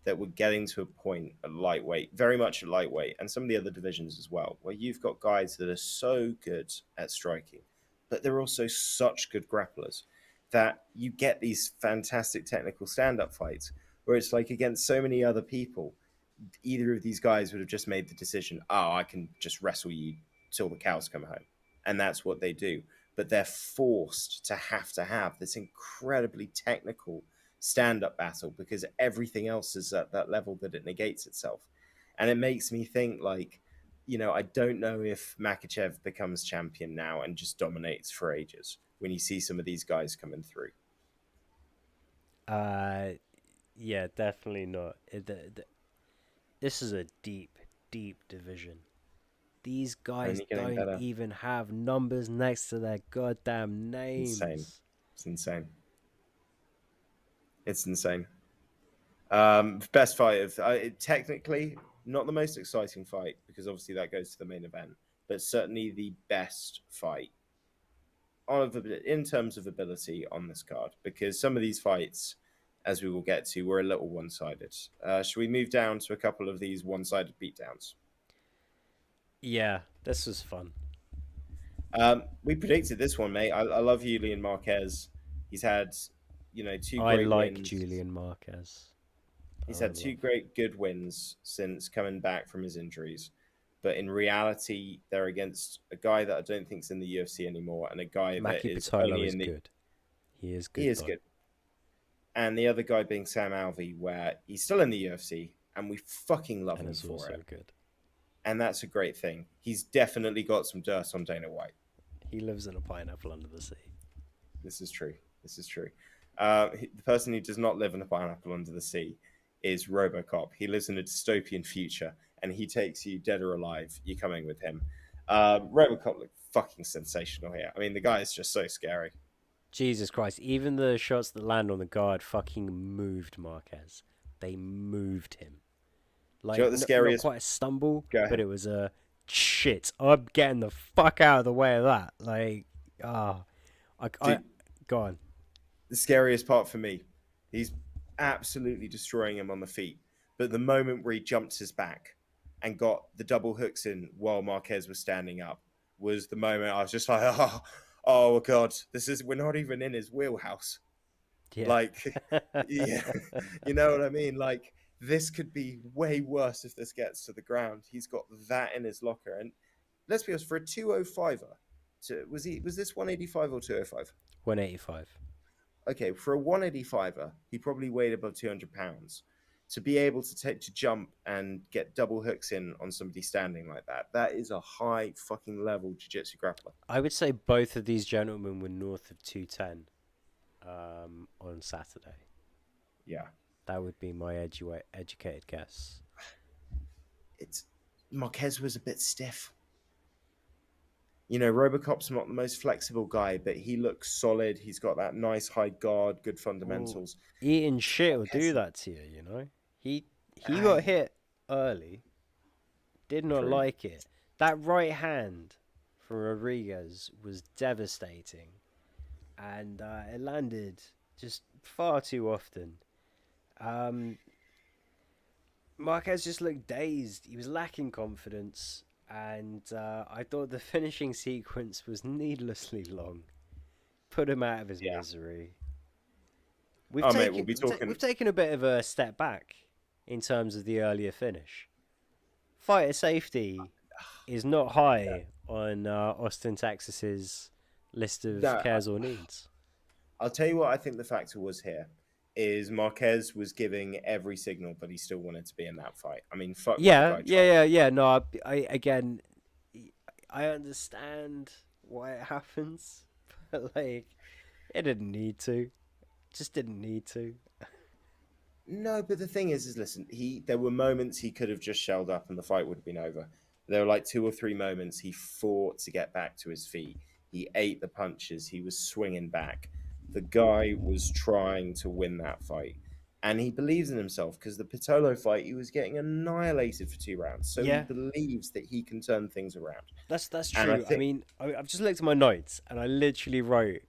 that we're getting to a point at lightweight, very much at lightweight, and some of the other divisions as well, where you've got guys that are so good at striking, but they're also such good grapplers that you get these fantastic technical stand-up fights where it's like against so many other people, either of these guys would have just made the decision, oh, I can just wrestle you till the cows come home. And that's what they do. But they're forced to have this incredibly technical stand-up battle because everything else is at that level that it negates itself. And it makes me think, like, you know, I don't know if Makhachev becomes champion now and just dominates for ages when you see some of these guys coming through. Yeah, definitely not. This is a deep division. These guys don't better. even have numbers next to their goddamn names. Insane. It's insane. It's insane. Best fight of technically not the most exciting fight because obviously that goes to the main event, but certainly the best fight in terms of ability on this card, because some of these fights, as we will get to, were a little one-sided. Should we move down to a couple of these one-sided beatdowns? Yeah, this was fun. We predicted this one, mate. I love Julian Marquez. He's had, two great wins. I like Julian Marquez. He's had two great good wins since coming back from his injuries. But in reality, they're against a guy that I don't think's in the UFC anymore, and a guy that is only in the... good. He is good. He is good. And the other guy being Sam Alvey, where he's still in the UFC, and we fucking love him for it. Good. And that's a great thing. He's definitely got some dirt on Dana White. He lives in a pineapple under the sea. This is true. The person who does not live in a pineapple under the sea is RoboCop. He lives in a dystopian future, and he takes you dead or alive. You're coming with him. RoboCop looked fucking sensational here. I mean, the guy is just so scary. Jesus Christ. Even the shots that land on the guard fucking moved Marquez. They moved him. Do you Like, know what the not scariest? quite a stumble, Go but ahead. it was a shit. I'm getting the fuck out of the way of that. Like, ah, Dude, go on. the scariest part for me, he's absolutely destroying him on the feet. But the moment where he jumped his back and got the double hooks in while Marquez was standing up was the moment I was just like, oh God, we're not even in his wheelhouse. Yeah. Like, yeah, you know what I mean? Like, this could be way worse if this gets to the ground. He's got that in his locker. And let's be honest, for a 205er, so was this 185 or 205? 185. Okay, for a 185er, he probably weighed above 200 pounds. To be able to jump and get double hooks in on somebody standing like that, that is a high fucking level jiu-jitsu grappler. I would say both of these gentlemen were north of 210 on Saturday. Yeah. That would be my educated guess. It's Marquez was a bit stiff. You know, Robocop's not the most flexible guy, but he looks solid. He's got that nice high guard, good fundamentals. Well, eating shit will Marquez, do that to you, you know? He got I, hit early, did not true. like it. That right hand from Rodriguez was devastating, and it landed just far too often. Marquez just looked dazed. He was lacking confidence, and I thought the finishing sequence was needlessly long. Put him out of his misery. Mate, we'll be talking. We've taken a bit of a step back in terms of the earlier finish. Fighter safety is not high on Austin, Texas's list of cares or needs. I'll tell you what I think the factor was here is Marquez was giving every signal, but he still wanted to be in that fight. I mean, fuck that guy. No, again, I understand why it happens, but like, it didn't need to. Just didn't need to. No, but the thing is listen, there were moments he could have just shelled up and the fight would have been over. There were like 2 or 3 moments he fought to get back to his feet. He ate the punches. He was swinging back. The guy was trying to win that fight. And he believes in himself because the Pitolo fight, he was getting annihilated for 2 rounds. So he believes that he can turn things around. That's true. I mean, I've just looked at my notes and I literally wrote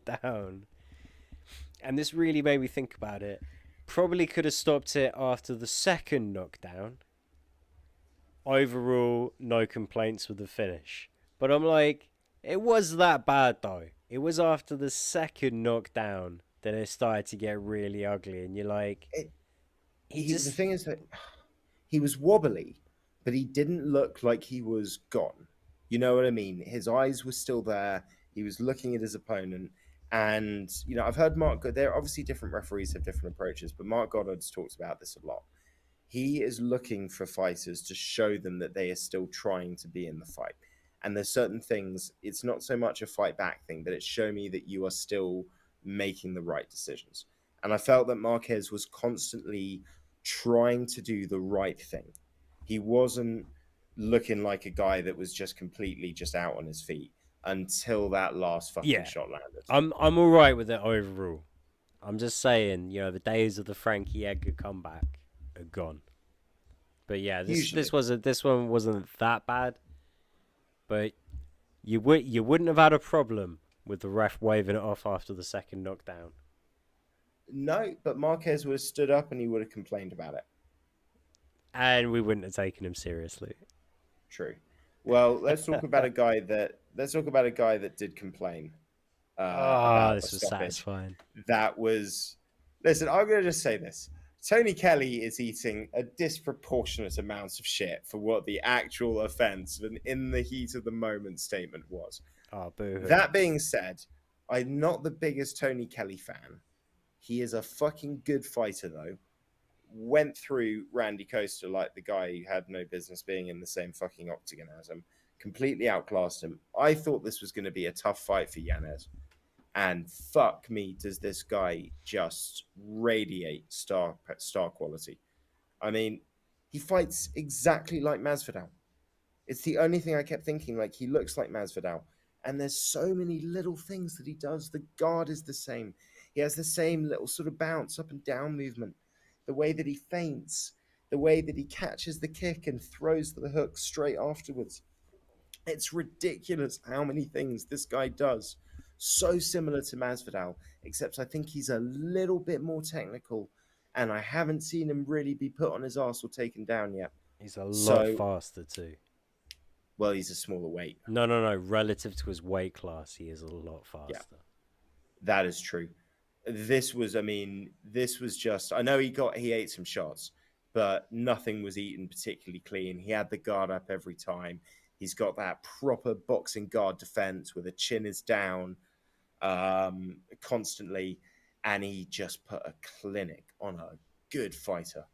down. And this really made me think about it. Probably could have stopped it after the second knockdown. Overall, no complaints with the finish. But I'm like, it was that bad though. It was after the second knockdown that it started to get really ugly. And you're like... The thing is that he was wobbly, but he didn't look like he was gone. You know what I mean? His eyes were still there. He was looking at his opponent. And, you know, I've heard there are obviously different referees have different approaches, but Mark Goddard's talked about this a lot. He is looking for fighters to show them that they are still trying to be in the fight. And there's certain things, it's not so much a fight back thing, but it's show me that you are still making the right decisions. And I felt that Marquez was constantly trying to do the right thing. He wasn't looking like a guy that was just completely just out on his feet until that last fucking shot landed. I'm all right with it overall. I'm just saying, you know, the days of the Frankie Edgar comeback are gone. But yeah, this one wasn't that bad. But you wouldn't have had a problem with the ref waving it off after the second knockdown. No, but Marquez would have stood up and he would have complained about it. And we wouldn't have taken him seriously. True. Well, let's talk about a guy that did complain. This was satisfying. That was... Listen, I'm going to just say this. Tony Kelly is eating a disproportionate amount of shit for what the actual offense and in the heat of the moment statement was. Oh, boo-hoo. That being said, I'm not the biggest Tony Kelly fan. He is a fucking good fighter, though. Went through Randy Costa like the guy who had no business being in the same fucking octagon as him. Completely outclassed him. I thought this was going to be a tough fight for Yanez. And fuck me, does this guy just radiate star quality. I mean, he fights exactly like Masvidal. It's the only thing I kept thinking, like, he looks like Masvidal. And there's so many little things that he does. The guard is the same. He has the same little sort of bounce up and down movement. The way that he feints, the way that he catches the kick and throws the hook straight afterwards. It's ridiculous how many things this guy does. So similar to Masvidal, except I think he's a little bit more technical, and I haven't seen him really be put on his arse or taken down yet. He's a lot faster too. Well, he's a smaller weight. No. Relative to his weight class, he is a lot faster. Yeah, that is true. This was just, I know he ate some shots, but nothing was eaten particularly clean. He had the guard up every time. He's got that proper boxing guard defense where the chin is down constantly, and he just put a clinic on a good fighter.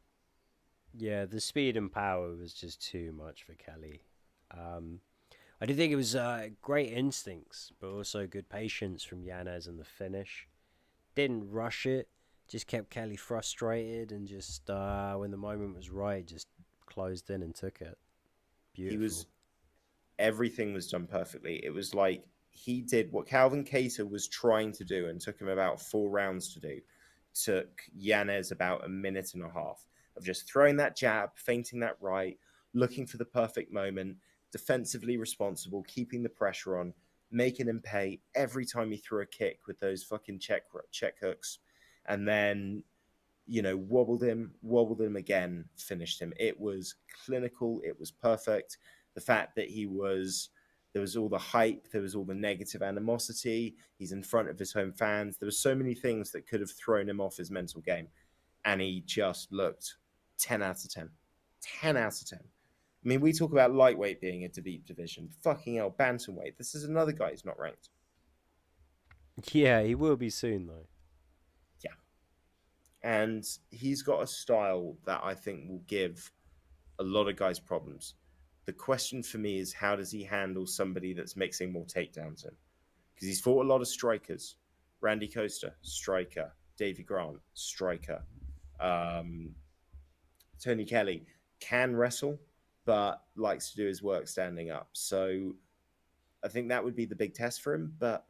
Yeah, the speed and power was just too much for Kelly. I do think it was great instincts, but also good patience from Yanez in the finish. Didn't rush it, just kept Kelly frustrated, and just when the moment was right, just closed in and took it. Beautiful. Everything was done perfectly. It was like he did what Calvin Kattar was trying to do and took him about 4 rounds to do. Took Yanez about a minute and a half of just throwing that jab, feinting that right, looking for the perfect moment, defensively responsible, keeping the pressure on, making him pay every time he threw a kick with those fucking check hooks, and then, wobbled him again, finished him. It was clinical. It was perfect. The fact that there was all the hype, there was all the negative animosity. He's in front of his home fans. There were so many things that could have thrown him off his mental game, and he just looked 10 out of 10. 10 out of 10. I mean, we talk about lightweight being a deep division. Fucking hell, bantamweight. This is another guy who's not ranked. Yeah, he will be soon, though. Yeah. And he's got a style that I think will give a lot of guys problems. The question for me is, how does he handle somebody that's mixing more takedowns in? Because he's fought a lot of strikers. Randy Costa, striker. Davey Grant, striker. Tony Kelly can wrestle, but likes to do his work standing up. So I think that would be the big test for him. But,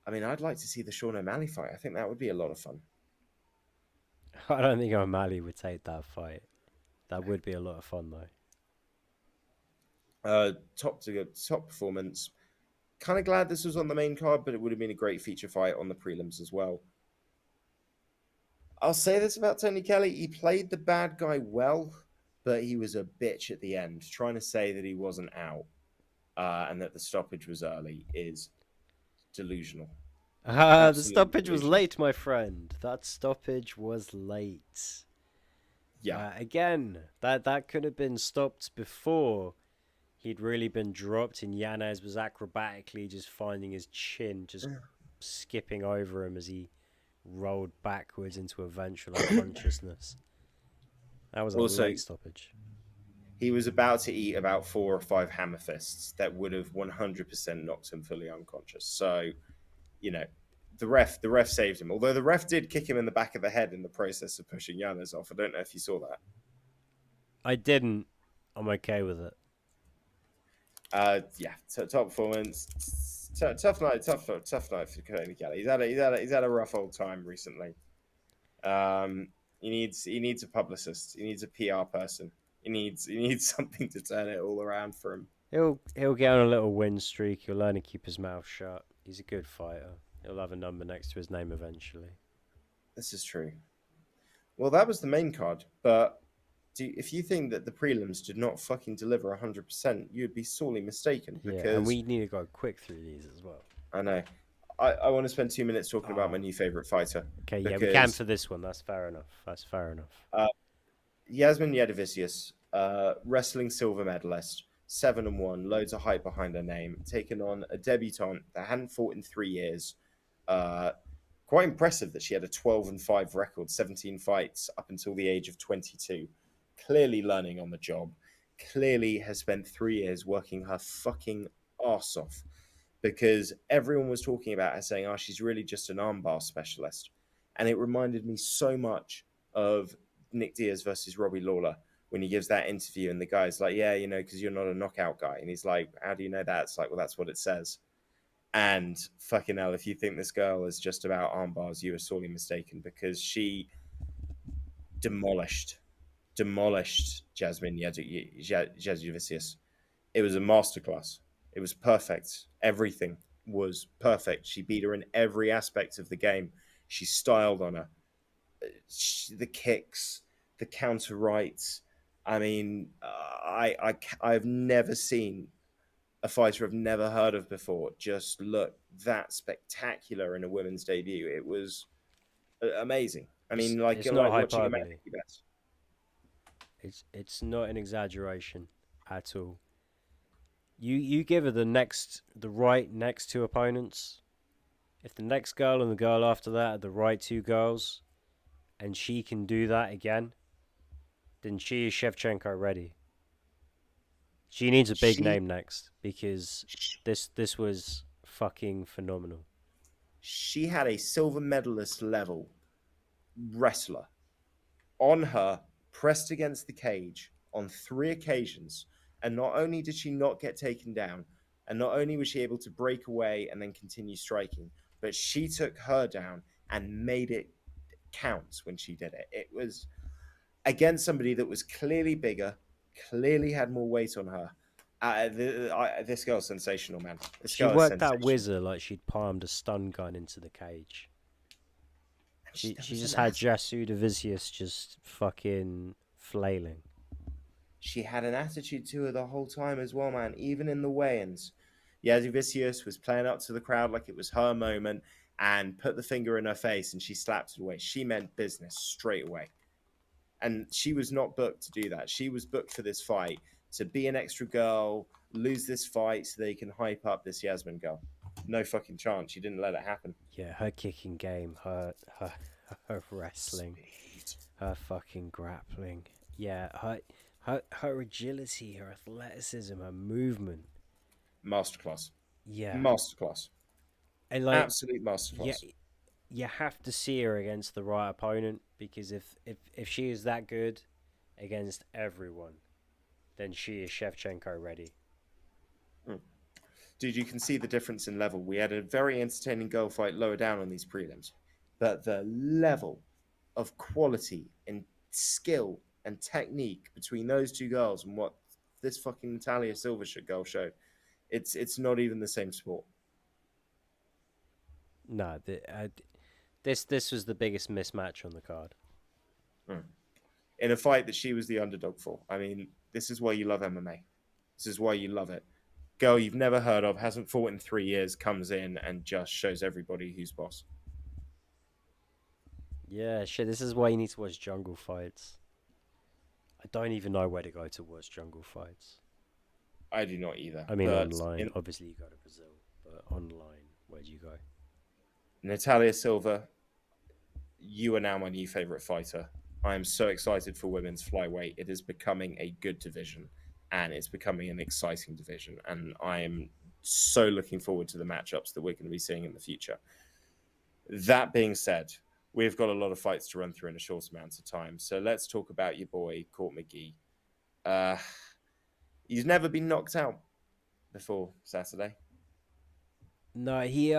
I mean, I'd like to see the Sean O'Malley fight. I think that would be a lot of fun. I don't think O'Malley would take that fight. That would be a lot of fun, though. Top performance. Kind of glad this was on the main card, but it would have been a great feature fight on the prelims as well. I'll say this about Tony Kelly. He played the bad guy well, but he was a bitch at the end. Trying to say that he wasn't out and that the stoppage was early is delusional. The stoppage was late, my friend. That stoppage was late. Yeah. Again, that could have been stopped before he'd really been dropped, and Yanez was acrobatically just finding his chin, just skipping over him as he rolled backwards into eventual unconsciousness. That was a late stoppage. He was about to eat about 4 or 5 hammer fists that would have 100% knocked him fully unconscious. So, the ref saved him. Although the ref did kick him in the back of the head in the process of pushing Yanez off. I don't know if you saw that. I didn't. I'm okay with it. Yeah, top performance. Tough night for Tony Kelly. He's had a rough old time recently. He needs a publicist. He needs a PR person. He needs something to turn it all around for him. He'll get on a little win streak. He'll learn to keep his mouth shut. He's a good fighter. He'll have a number next to his name eventually. This is true. Well, that was the main card, but if you think that the prelims did not fucking deliver 100%, you'd be sorely mistaken. Because and we need to go quick through these as well. I know. I want to spend 2 minutes talking about my new favorite fighter. Okay, yeah, we can for this one. That's fair enough. Jasmine Yadavisius, wrestling silver medalist, 7-1, loads of hype behind her name, taking on a debutante that hadn't fought in 3 years. Quite impressive that she had a 12-5 record, 17 fights up until the age of 22. Clearly learning on the job. Clearly has spent 3 years working her fucking arse off, because everyone was talking about her saying, she's really just an armbar specialist. And it reminded me so much of Nick Diaz versus Robbie Lawler, when he gives that interview, and the guy's like, yeah, because you're not a knockout guy. And he's like, how do you know that? It's like, well, that's what it says. And fucking hell, if you think this girl is just about arm bars, you are sorely mistaken, because she demolished Jasmine Yadavisius. It was a masterclass. It was perfect. Everything was perfect. She beat her in every aspect of the game. She styled on her. The kicks, the counter rights. I mean, I've never seen a fighter I've never heard of before just look that spectacular in a women's debut. It was amazing. I mean, like it's not watching a man hyperbole. best. It's not an exaggeration at all. You give her the right next two opponents. If the next girl and the girl after that are the right two girls, and she can do that again, then she is Shevchenko ready. She needs a big name next, because this was fucking phenomenal. She had a silver medalist level wrestler on her, pressed against the cage on 3 occasions. And not only did she not get taken down, and not only was she able to break away and then continue striking, but she took her down and made it count when she did it. It was against somebody that was clearly bigger, clearly had more weight on her. This girl's sensational, man. She worked that whizzer like she'd palmed a stun gun into the cage. She just had Jasmine Yadavisius just fucking flailing. She had an attitude to her the whole time as well, man. Even in the weigh-ins, Yadavisius was playing up to the crowd like it was her moment and put the finger in her face, and she slapped it away. She meant business straight away. And she was not booked to do that. She was booked for this fight to be an extra girl, lose this fight so they can hype up this Yasmin girl. No fucking chance. She didn't let it happen. Yeah, her kicking game, her wrestling, her fucking grappling. Yeah, her agility, her athleticism, her movement. Masterclass. Yeah. Masterclass. And like, absolute masterclass. Yeah, you have to see her against the right opponent, because if she is that good against everyone, then she is Shevchenko ready. Dude, you can see the difference in level. We had a very entertaining girl fight lower down on these prelims, but the level of quality and skill and technique between those two girls and what this fucking Natalia Silva girl showed, it's not even the same sport. No, this was the biggest mismatch on the card. In a fight that she was the underdog for. I mean, this is why you love MMA. This is why you love it. Girl you've never heard of, hasn't fought in 3 years, comes in and just shows everybody who's boss. Yeah, shit, this is why you need to watch jungle fights. I don't even know where to go to watch jungle fights. I do not either. I mean, online. Obviously, you go to Brazil, but online, where do you go? Natalia Silva, you are now my new favorite fighter. I am so excited for women's flyweight. It is becoming a good division, and it's becoming an exciting division. And I am so looking forward to the matchups that we're going to be seeing in the future. That being said, we've got a lot of fights to run through in a short amount of time. So let's talk about your boy, Court McGee. He's never been knocked out before Saturday. No, he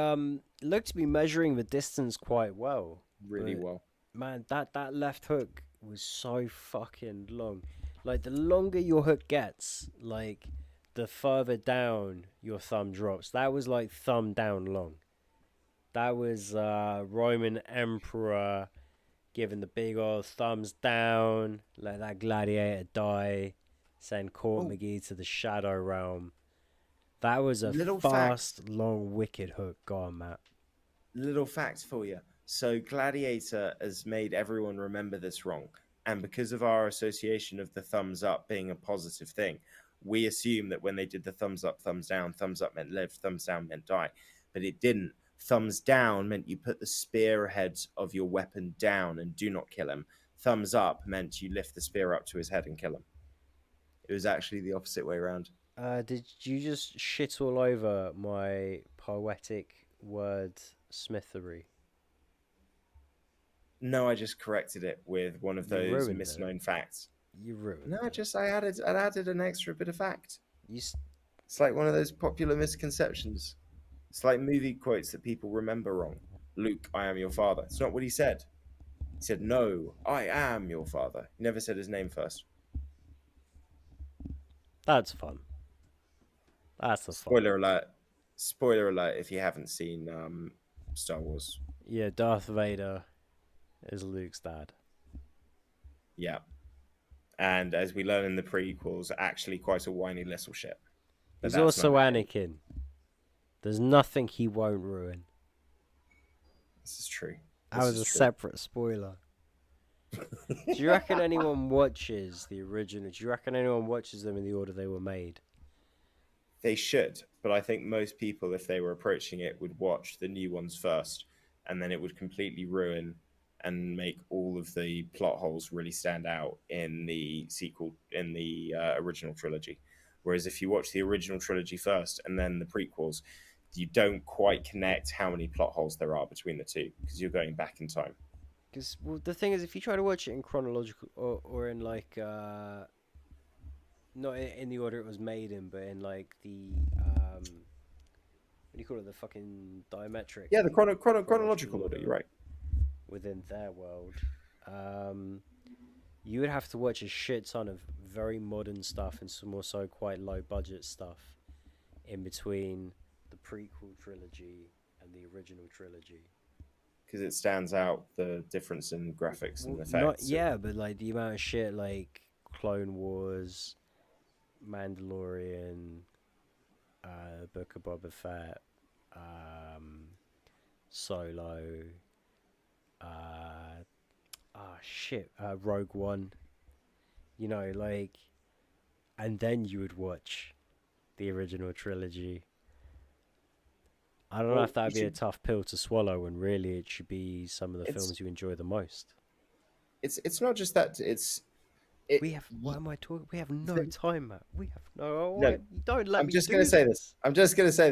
looked to be measuring the distance quite well. Really well. Man, that left hook was so fucking long. Like, the longer your hook gets, like, the further down your thumb drops. That was like thumb down long. That was Roman Emperor giving the big old thumbs down, let that gladiator die, send Court McGee to the shadow realm. That was a fast, long, wicked hook. Go on, Matt. Little fact for you. So Gladiator has made everyone remember this wrong. And because of our association of the thumbs up being a positive thing, we assume that when they did the thumbs up meant live, thumbs down meant die. But it didn't. Thumbs down meant you put the spear ahead of your weapon down and do not kill him. Thumbs up meant you lift the spear up to his head and kill him. It was actually the opposite way around. Did you just shit all over my poetic word smithery? No, I just corrected it with one of those misknown facts. You ruined No, it. I added an extra bit of fact. You It's like one of those popular misconceptions. It's like movie quotes that people remember wrong. Luke, I am your father. It's not what he said. He said, "No, I am your father." He never said his name first. That's fun. That's the fun. Spoiler alert. Spoiler alert if you haven't seen Star Wars. Yeah, Darth Vader is Luke's dad. Yeah. And as we learn in the prequels, actually quite a whiny little shit. But He's that's also not Anakin. There's nothing he won't ruin. This is true. That was a separate spoiler. Do you reckon anyone watches the original? Do you reckon anyone watches them in the order they were made? They should, but I think most people, if they were approaching it, would watch the new ones first, and then it would completely ruin and make all of the plot holes really stand out in the sequel, in the original trilogy. Whereas if you watch the original trilogy first and then the prequels, you don't quite connect how many plot holes there are between the two because you're going back in time. Because the thing is, if you try to watch it in chronological or in like not in the order it was made in, but in like the what do you call it, the fucking diametric? Yeah, the chronological order. You're right. Within their world, you would have to watch a shit ton of very modern stuff and some also quite low budget stuff in between the prequel trilogy and the original trilogy. Because it stands out the difference in graphics and effects. But like the amount of shit like Clone Wars, Mandalorian, Book of Boba Fett, Solo, Rogue One. You know, like, and then you would watch the original trilogy. I don't know if that'd be a tough pill to swallow when really it should be some of the films you enjoy the most. It's not just that, what am I talking? We have no time, Matt. We have no. No, don't let me. I'm just going to say this. I'm just going to say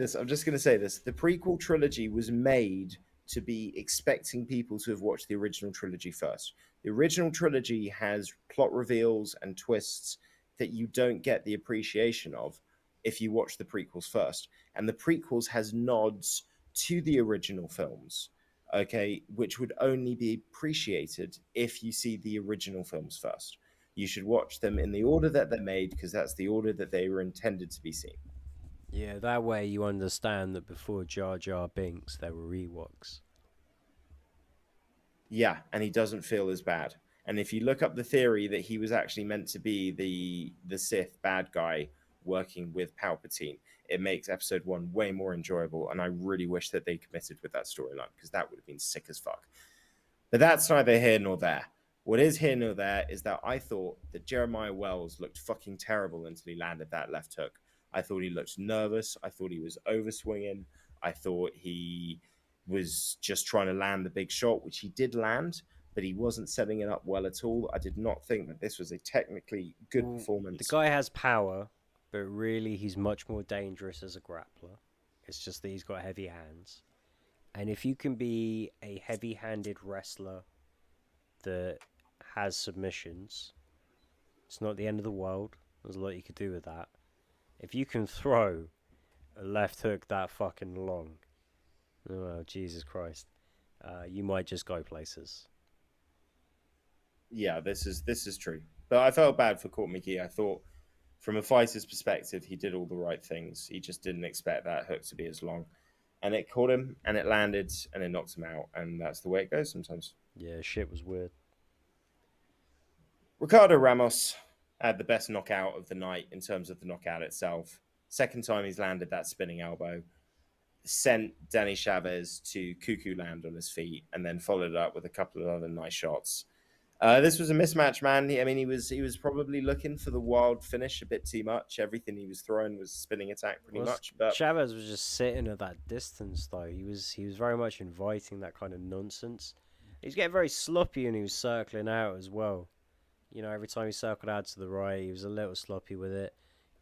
this. The prequel trilogy was made to be expecting people to have watched the original trilogy first. The original trilogy has plot reveals and twists that you don't get the appreciation of if you watch the prequels first. And the prequels has nods to the original films, okay, which would only be appreciated if you see the original films first. You should watch them in the order that they're made because that's the order that they were intended to be seen. Yeah, that way you understand that before Jar Jar Binks, there were Ewoks. Yeah, and he doesn't feel as bad. And if you look up the theory that he was actually meant to be the Sith bad guy working with Palpatine, it makes episode 1 way more enjoyable. And I really wish that they committed with that storyline because that would have been sick as fuck. But that's neither here nor there. What is here nor there is that I thought that Jeremiah Wells looked fucking terrible until he landed that left hook. I thought he looked nervous. I thought he was overswinging. I thought he was just trying to land the big shot, which he did land, but he wasn't setting it up well at all. I did not think that this was a technically good performance. The guy has power, but really he's much more dangerous as a grappler. It's just that he's got heavy hands. And if you can be a heavy-handed wrestler that has submissions, it's not the end of the world. There's a lot you could do with that. If you can throw a left hook that fucking long, oh Jesus Christ, you might just go places. Yeah, this is true. But I felt bad for Court McGee. I thought from a fighter's perspective, he did all the right things. He just didn't expect that hook to be as long. And it caught him, and it landed, and it knocked him out. And that's the way it goes sometimes. Yeah, shit was weird. Ricardo Ramos had the best knockout of the night in terms of the knockout itself. Second time he's landed that spinning elbow. Sent Danny Chavez to cuckoo land on his feet, and then followed it up with a couple of other nice shots. This was a mismatch, man. He was probably looking for the wild finish a bit too much. Everything he was throwing was spinning attack pretty much. But Chavez was just sitting at that distance, though. He was very much inviting that kind of nonsense. He was getting very sloppy, and he was circling out as well. You know, every time he circled out to the right, he was a little sloppy with it.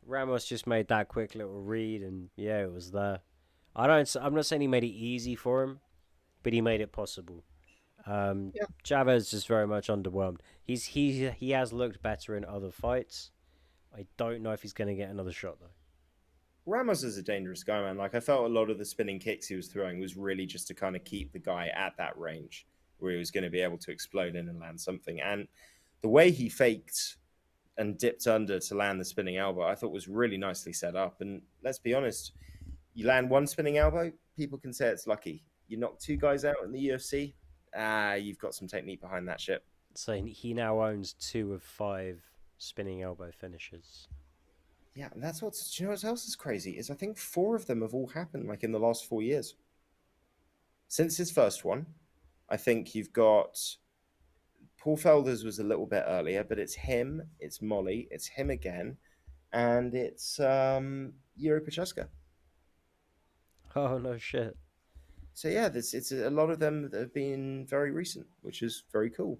Ramos just made that quick little read, and yeah, it was there. I'm not saying he made it easy for him, but he made it possible. Yeah, Chavez just very much underwhelmed. He has looked better in other fights. I don't know if he's going to get another shot though. Ramos is a dangerous guy, man. Like I felt a lot of the spinning kicks he was throwing was really just to kind of keep the guy at that range where he was going to be able to explode in and land something. And the way he faked and dipped under to land the spinning elbow, I thought was really nicely set up. And let's be honest, you land one spinning elbow, people can say it's lucky. You knock two guys out in the UFC, you've got some technique behind that shit. So he now owns 2 of 5 spinning elbow finishes. Yeah, and that's what's. Do you know what else is crazy? Is I think 4 of them have all happened like in the last 4 years since his first one. I think you've got Paul Felder's was a little bit earlier, but it's him, it's Molly, it's him again, and it's Yuri Prochaska. Oh no shit. So yeah, it's a lot of them that have been very recent, which is very cool.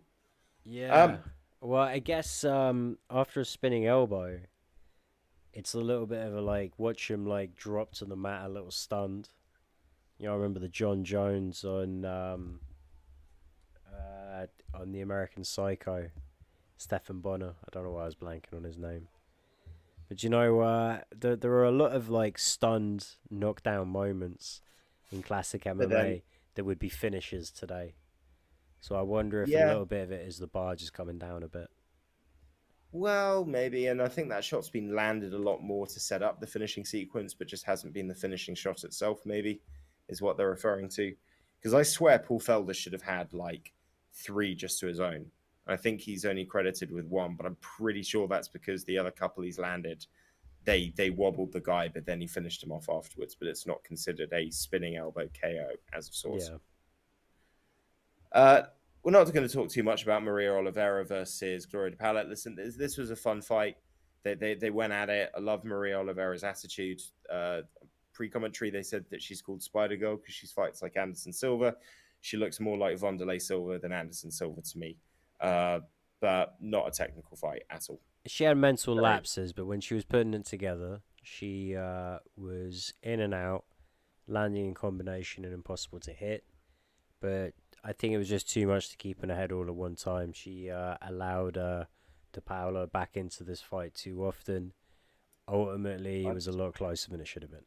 Yeah. Well, I guess after a spinning elbow, it's a little bit of a like watch him like drop to the mat a little stunned. You know, I remember the John Jones on the American Psycho, Stephan Bonner. I don't know why I was blanking on his name. But you know, there are a lot of like stunned knockdown moments in classic But then MMA that would be finishes today. So I wonder if a yeah, little bit of it is the bar just coming down a bit. well, maybe, and I think that shot's been landed a lot more to set up the finishing sequence, but just hasn't been the finishing shot itself. Maybe is what they're referring to. Because I swear Paul Felder should have had like 3 just to his own. I think he's only credited with 1, but I'm pretty sure that's because the other couple he's landed, they wobbled the guy, but then he finished him off afterwards. But it's not considered a spinning elbow KO as of source. Yeah. Uh, we're not going to talk too much about Maria Oliveira versus Gloria DePalet. Listen, this was a fun fight. They went at it. I love Maria Oliveira's attitude. Pre-commentary, they said that she's called Spider Girl because she fights like Anderson Silva. She looks more like Wanderlei Silva than Anderson Silva to me, but not a technical fight at all. She had mental lapses, but when she was putting it together, she was in and out, landing in combination and impossible to hit. But I think it was just too much to keep in her head all at one time. She allowed De Paula back into this fight too often. Ultimately, it was a lot closer than it should have been.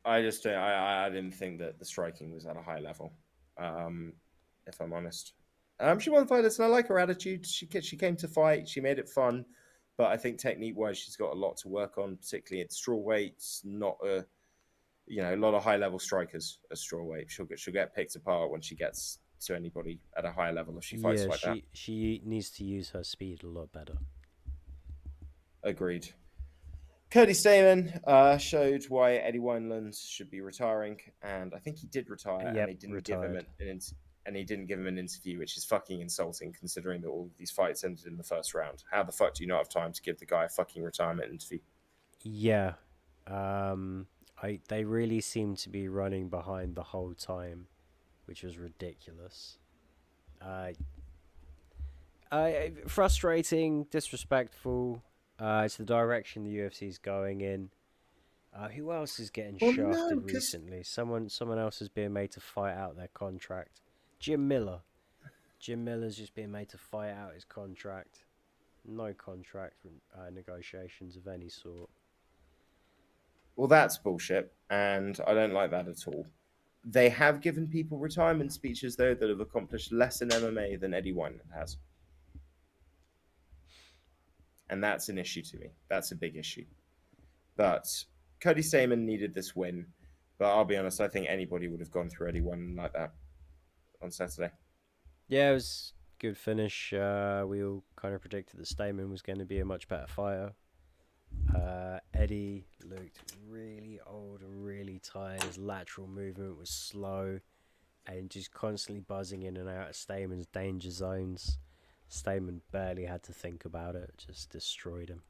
I didn't think that the striking was at a high level. If I'm honest, she won the fight. And I like her attitude. She came to fight. She made it fun, but I think technique wise, she's got a lot to work on, particularly at straw weights. Not a lot of high level strikers at straw weight. She'll get picked apart when she gets to anybody at a higher level if she fights like that. She needs to use her speed a lot better. Agreed. Cody Stamen showed why Eddie Wineland should be retiring, and I think he did retire, Yep, and he didn't give him an interview, which is fucking insulting considering that all of these fights ended in the first round. How the fuck do you not have time to give the guy a fucking retirement interview? Yeah, they really seem to be running behind the whole time, which was ridiculous. Frustrating, disrespectful. It's the direction the UFC is going in. Who else is getting shafted recently? Someone else is being made to fight out their contract. Jim Miller. Jim Miller's just being made to fight out his contract. No contract negotiations of any sort. Well, that's bullshit, and I don't like that at all. They have given people retirement speeches, though, that have accomplished less in MMA than Eddie Wineland has. And that's an issue to me. That's a big issue. But Cody Stamen needed this win. But I'll be honest, I think anybody would have gone through Eddie Wineland like that on Saturday. Yeah, it was a good finish. We all kind of predicted that Stamen was going to be a much better fighter. Eddie looked really old and really tired. His lateral movement was slow and just constantly buzzing in and out of Stamen's danger zones. Stamen barely had to think about it, just destroyed him.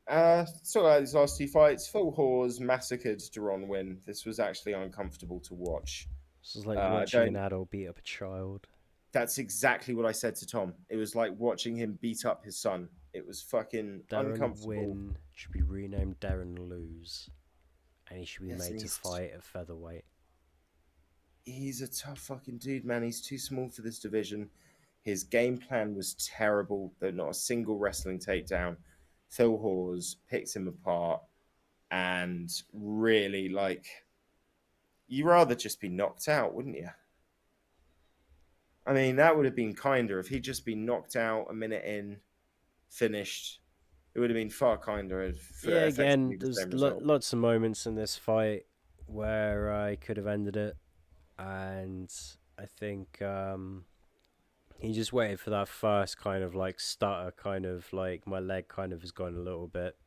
Yeah. So these last 2 fights, Phil Hawes massacred Deron Wynn. This was actually uncomfortable to watch. This was like watching an adult beat up a child. That's exactly what I said to Tom. It was like watching him beat up his son. It was fucking Darren uncomfortable. Wynn should be renamed Darren Lose, and he should be made to fight at featherweight. he's a tough fucking dude, man. He's too small for this division. His game plan was terrible. There's not a single wrestling takedown. Phil Hawes picked him apart, and really, like, you'd rather just be knocked out, wouldn't you? I mean, that would have been kinder if he'd just been knocked out a minute in, finished. It would have been far kinder for Yeah, effectively again, the there's same result. lots of moments in this fight where I could have ended it, and I think he just waited for that first kind of like stutter, kind of like my leg kind of has gone a little bit,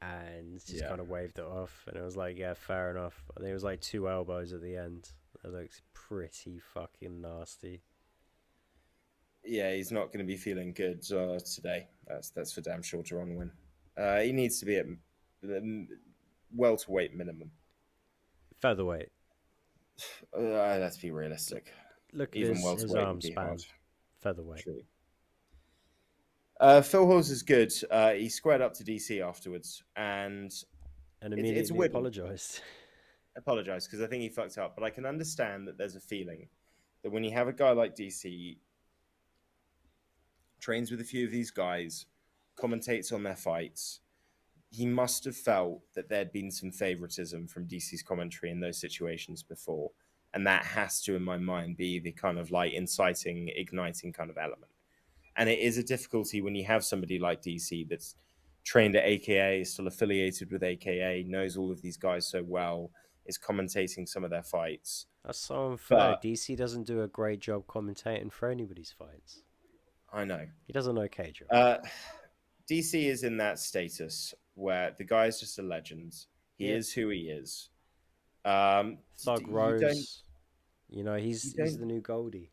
and just kind of waved it off, and it was like, yeah, fair enough. I think it was like 2 elbows at the end. It looks pretty fucking nasty. Yeah, he's not going to be feeling good today. That's for damn sure to win. He needs to be at welterweight minimum. Featherweight. Let's be realistic. Look at Even his welterweight arm would be span. hard. Featherweight. True. Phil Hawes is good. He squared up to DC afterwards, and immediately it's a win. apologized. Apologized because I think he fucked up. But I can understand that there's a feeling that when you have a guy like DC trains with a few of these guys, commentates on their fights, he must have felt that there'd been some favoritism from DC's commentary in those situations before. And that has to, in my mind, be the kind of like inciting, igniting kind of element. And it is a difficulty when you have somebody like DC that's trained at AKA, is still affiliated with AKA, knows all of these guys so well, is commentating some of their fights. That's so unfair. DC doesn't do a great job commentating for anybody's fights. I know. He does an okay job. DC is in that status where the guy is just a legend. He is who he is. Thug Rose, he's the new Goldie.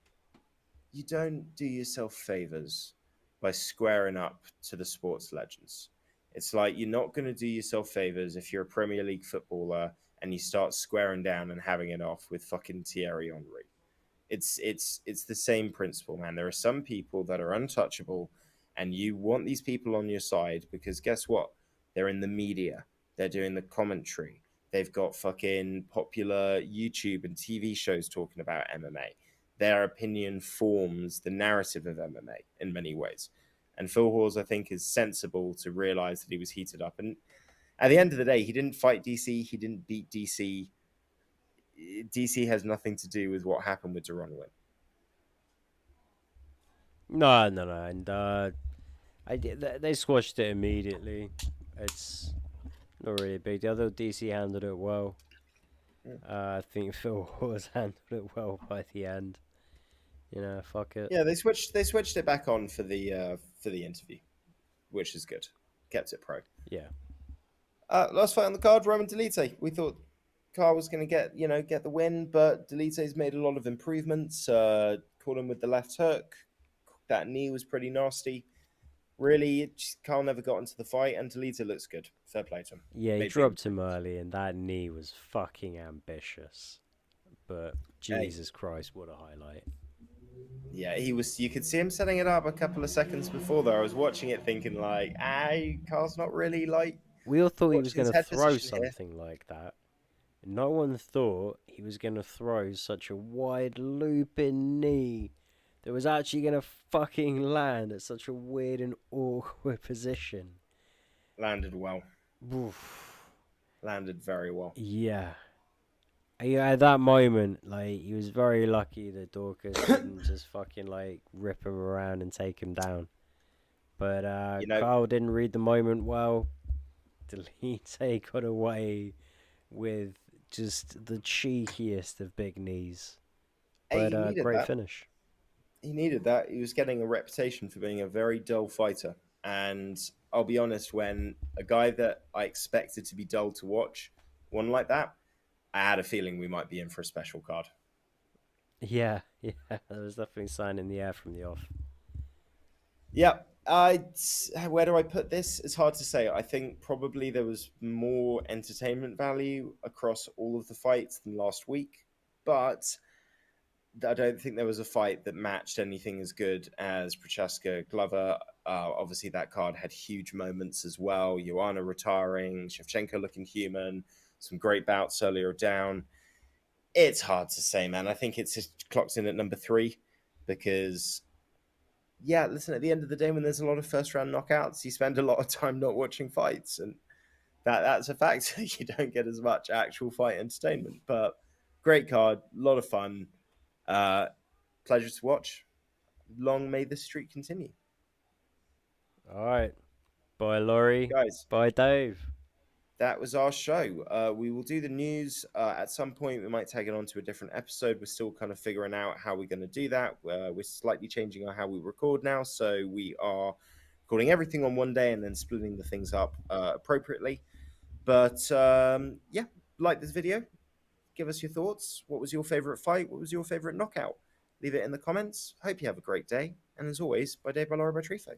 You don't do yourself favors by squaring up to the sports legends. It's like you're not going to do yourself favors if you're a Premier League footballer and you start squaring down and having it off with fucking Thierry Henry. It's the same principle, man. There are some people that are untouchable, and you want these people on your side because guess what? They're in the media. They're doing the commentary. They've got fucking popular YouTube and TV shows talking about MMA. Their opinion forms the narrative of MMA in many ways. And Phil Hawes, I think, is sensible to realize that he was heated up. And at the end of the day, he didn't fight DC. He didn't beat DC. DC has nothing to do with what happened with Durayev. No. And they squashed it immediately. It's not really big. The other DC handled it well. I think Phil Hawes handled it well by the end. Fuck it. Yeah, they switched it back on for the interview, which is good. Kept it pro. Yeah. Last fight on the card, Roman Delite. We thought Carr was going to get the win, but Delite's made a lot of improvements. Caught him with the left hook. That knee was pretty nasty. Really, Carl never got into the fight, and Delite looks good. Fair play to him. Yeah, he dropped him early, and that knee was fucking ambitious. But Jesus Christ, what a highlight. Yeah, he was. You could see him setting it up a couple of seconds before, though. I was watching it thinking, like, Carl's not really, like... We all thought he was going to throw something like that. No one thought he was going to throw such a wide looping knee that was actually going to fucking land at such a weird and awkward position. Landed well. Oof. Landed very well. Yeah. At that moment, like, he was very lucky that Dorcas didn't just fucking, like, rip him around and take him down. But Carl didn't read the moment well. Delite got away with just the cheekiest of big knees. But great finish. He needed that. He was getting a reputation for being a very dull fighter. And I'll be honest, when a guy that I expected to be dull to watch won like that, I had a feeling we might be in for a special card. Yeah. There was definitely a sign in the air from the off. Yeah. Where do I put this? It's hard to say. I think probably there was more entertainment value across all of the fights than last week, but I don't think there was a fight that matched anything as good as Prochaska Glover. Obviously, that card had huge moments as well. Joanna retiring, Shevchenko looking human, some great bouts earlier down. It's hard to say, man. I think it's just clocks in at number 3 because, yeah, listen, at the end of the day, when there's a lot of first round knockouts, you spend a lot of time not watching fights, and that's a factor. You don't get as much actual fight entertainment. But great card, a lot of fun, pleasure to watch. Long may this streak continue. All right. Bye, Laurie. Guys, bye, Dave. that was our show. We will do the news at some point. We might tag it on to a different episode. We're still kind of figuring out how we're going to do that. We're slightly changing how we record now. So we are recording everything on one day and then splitting the things up appropriately. But yeah, like this video. Give us your thoughts. What was your favorite fight? What was your favorite knockout? Leave it in the comments. Hope you have a great day. And as always, by day, by Laura, by Trifo.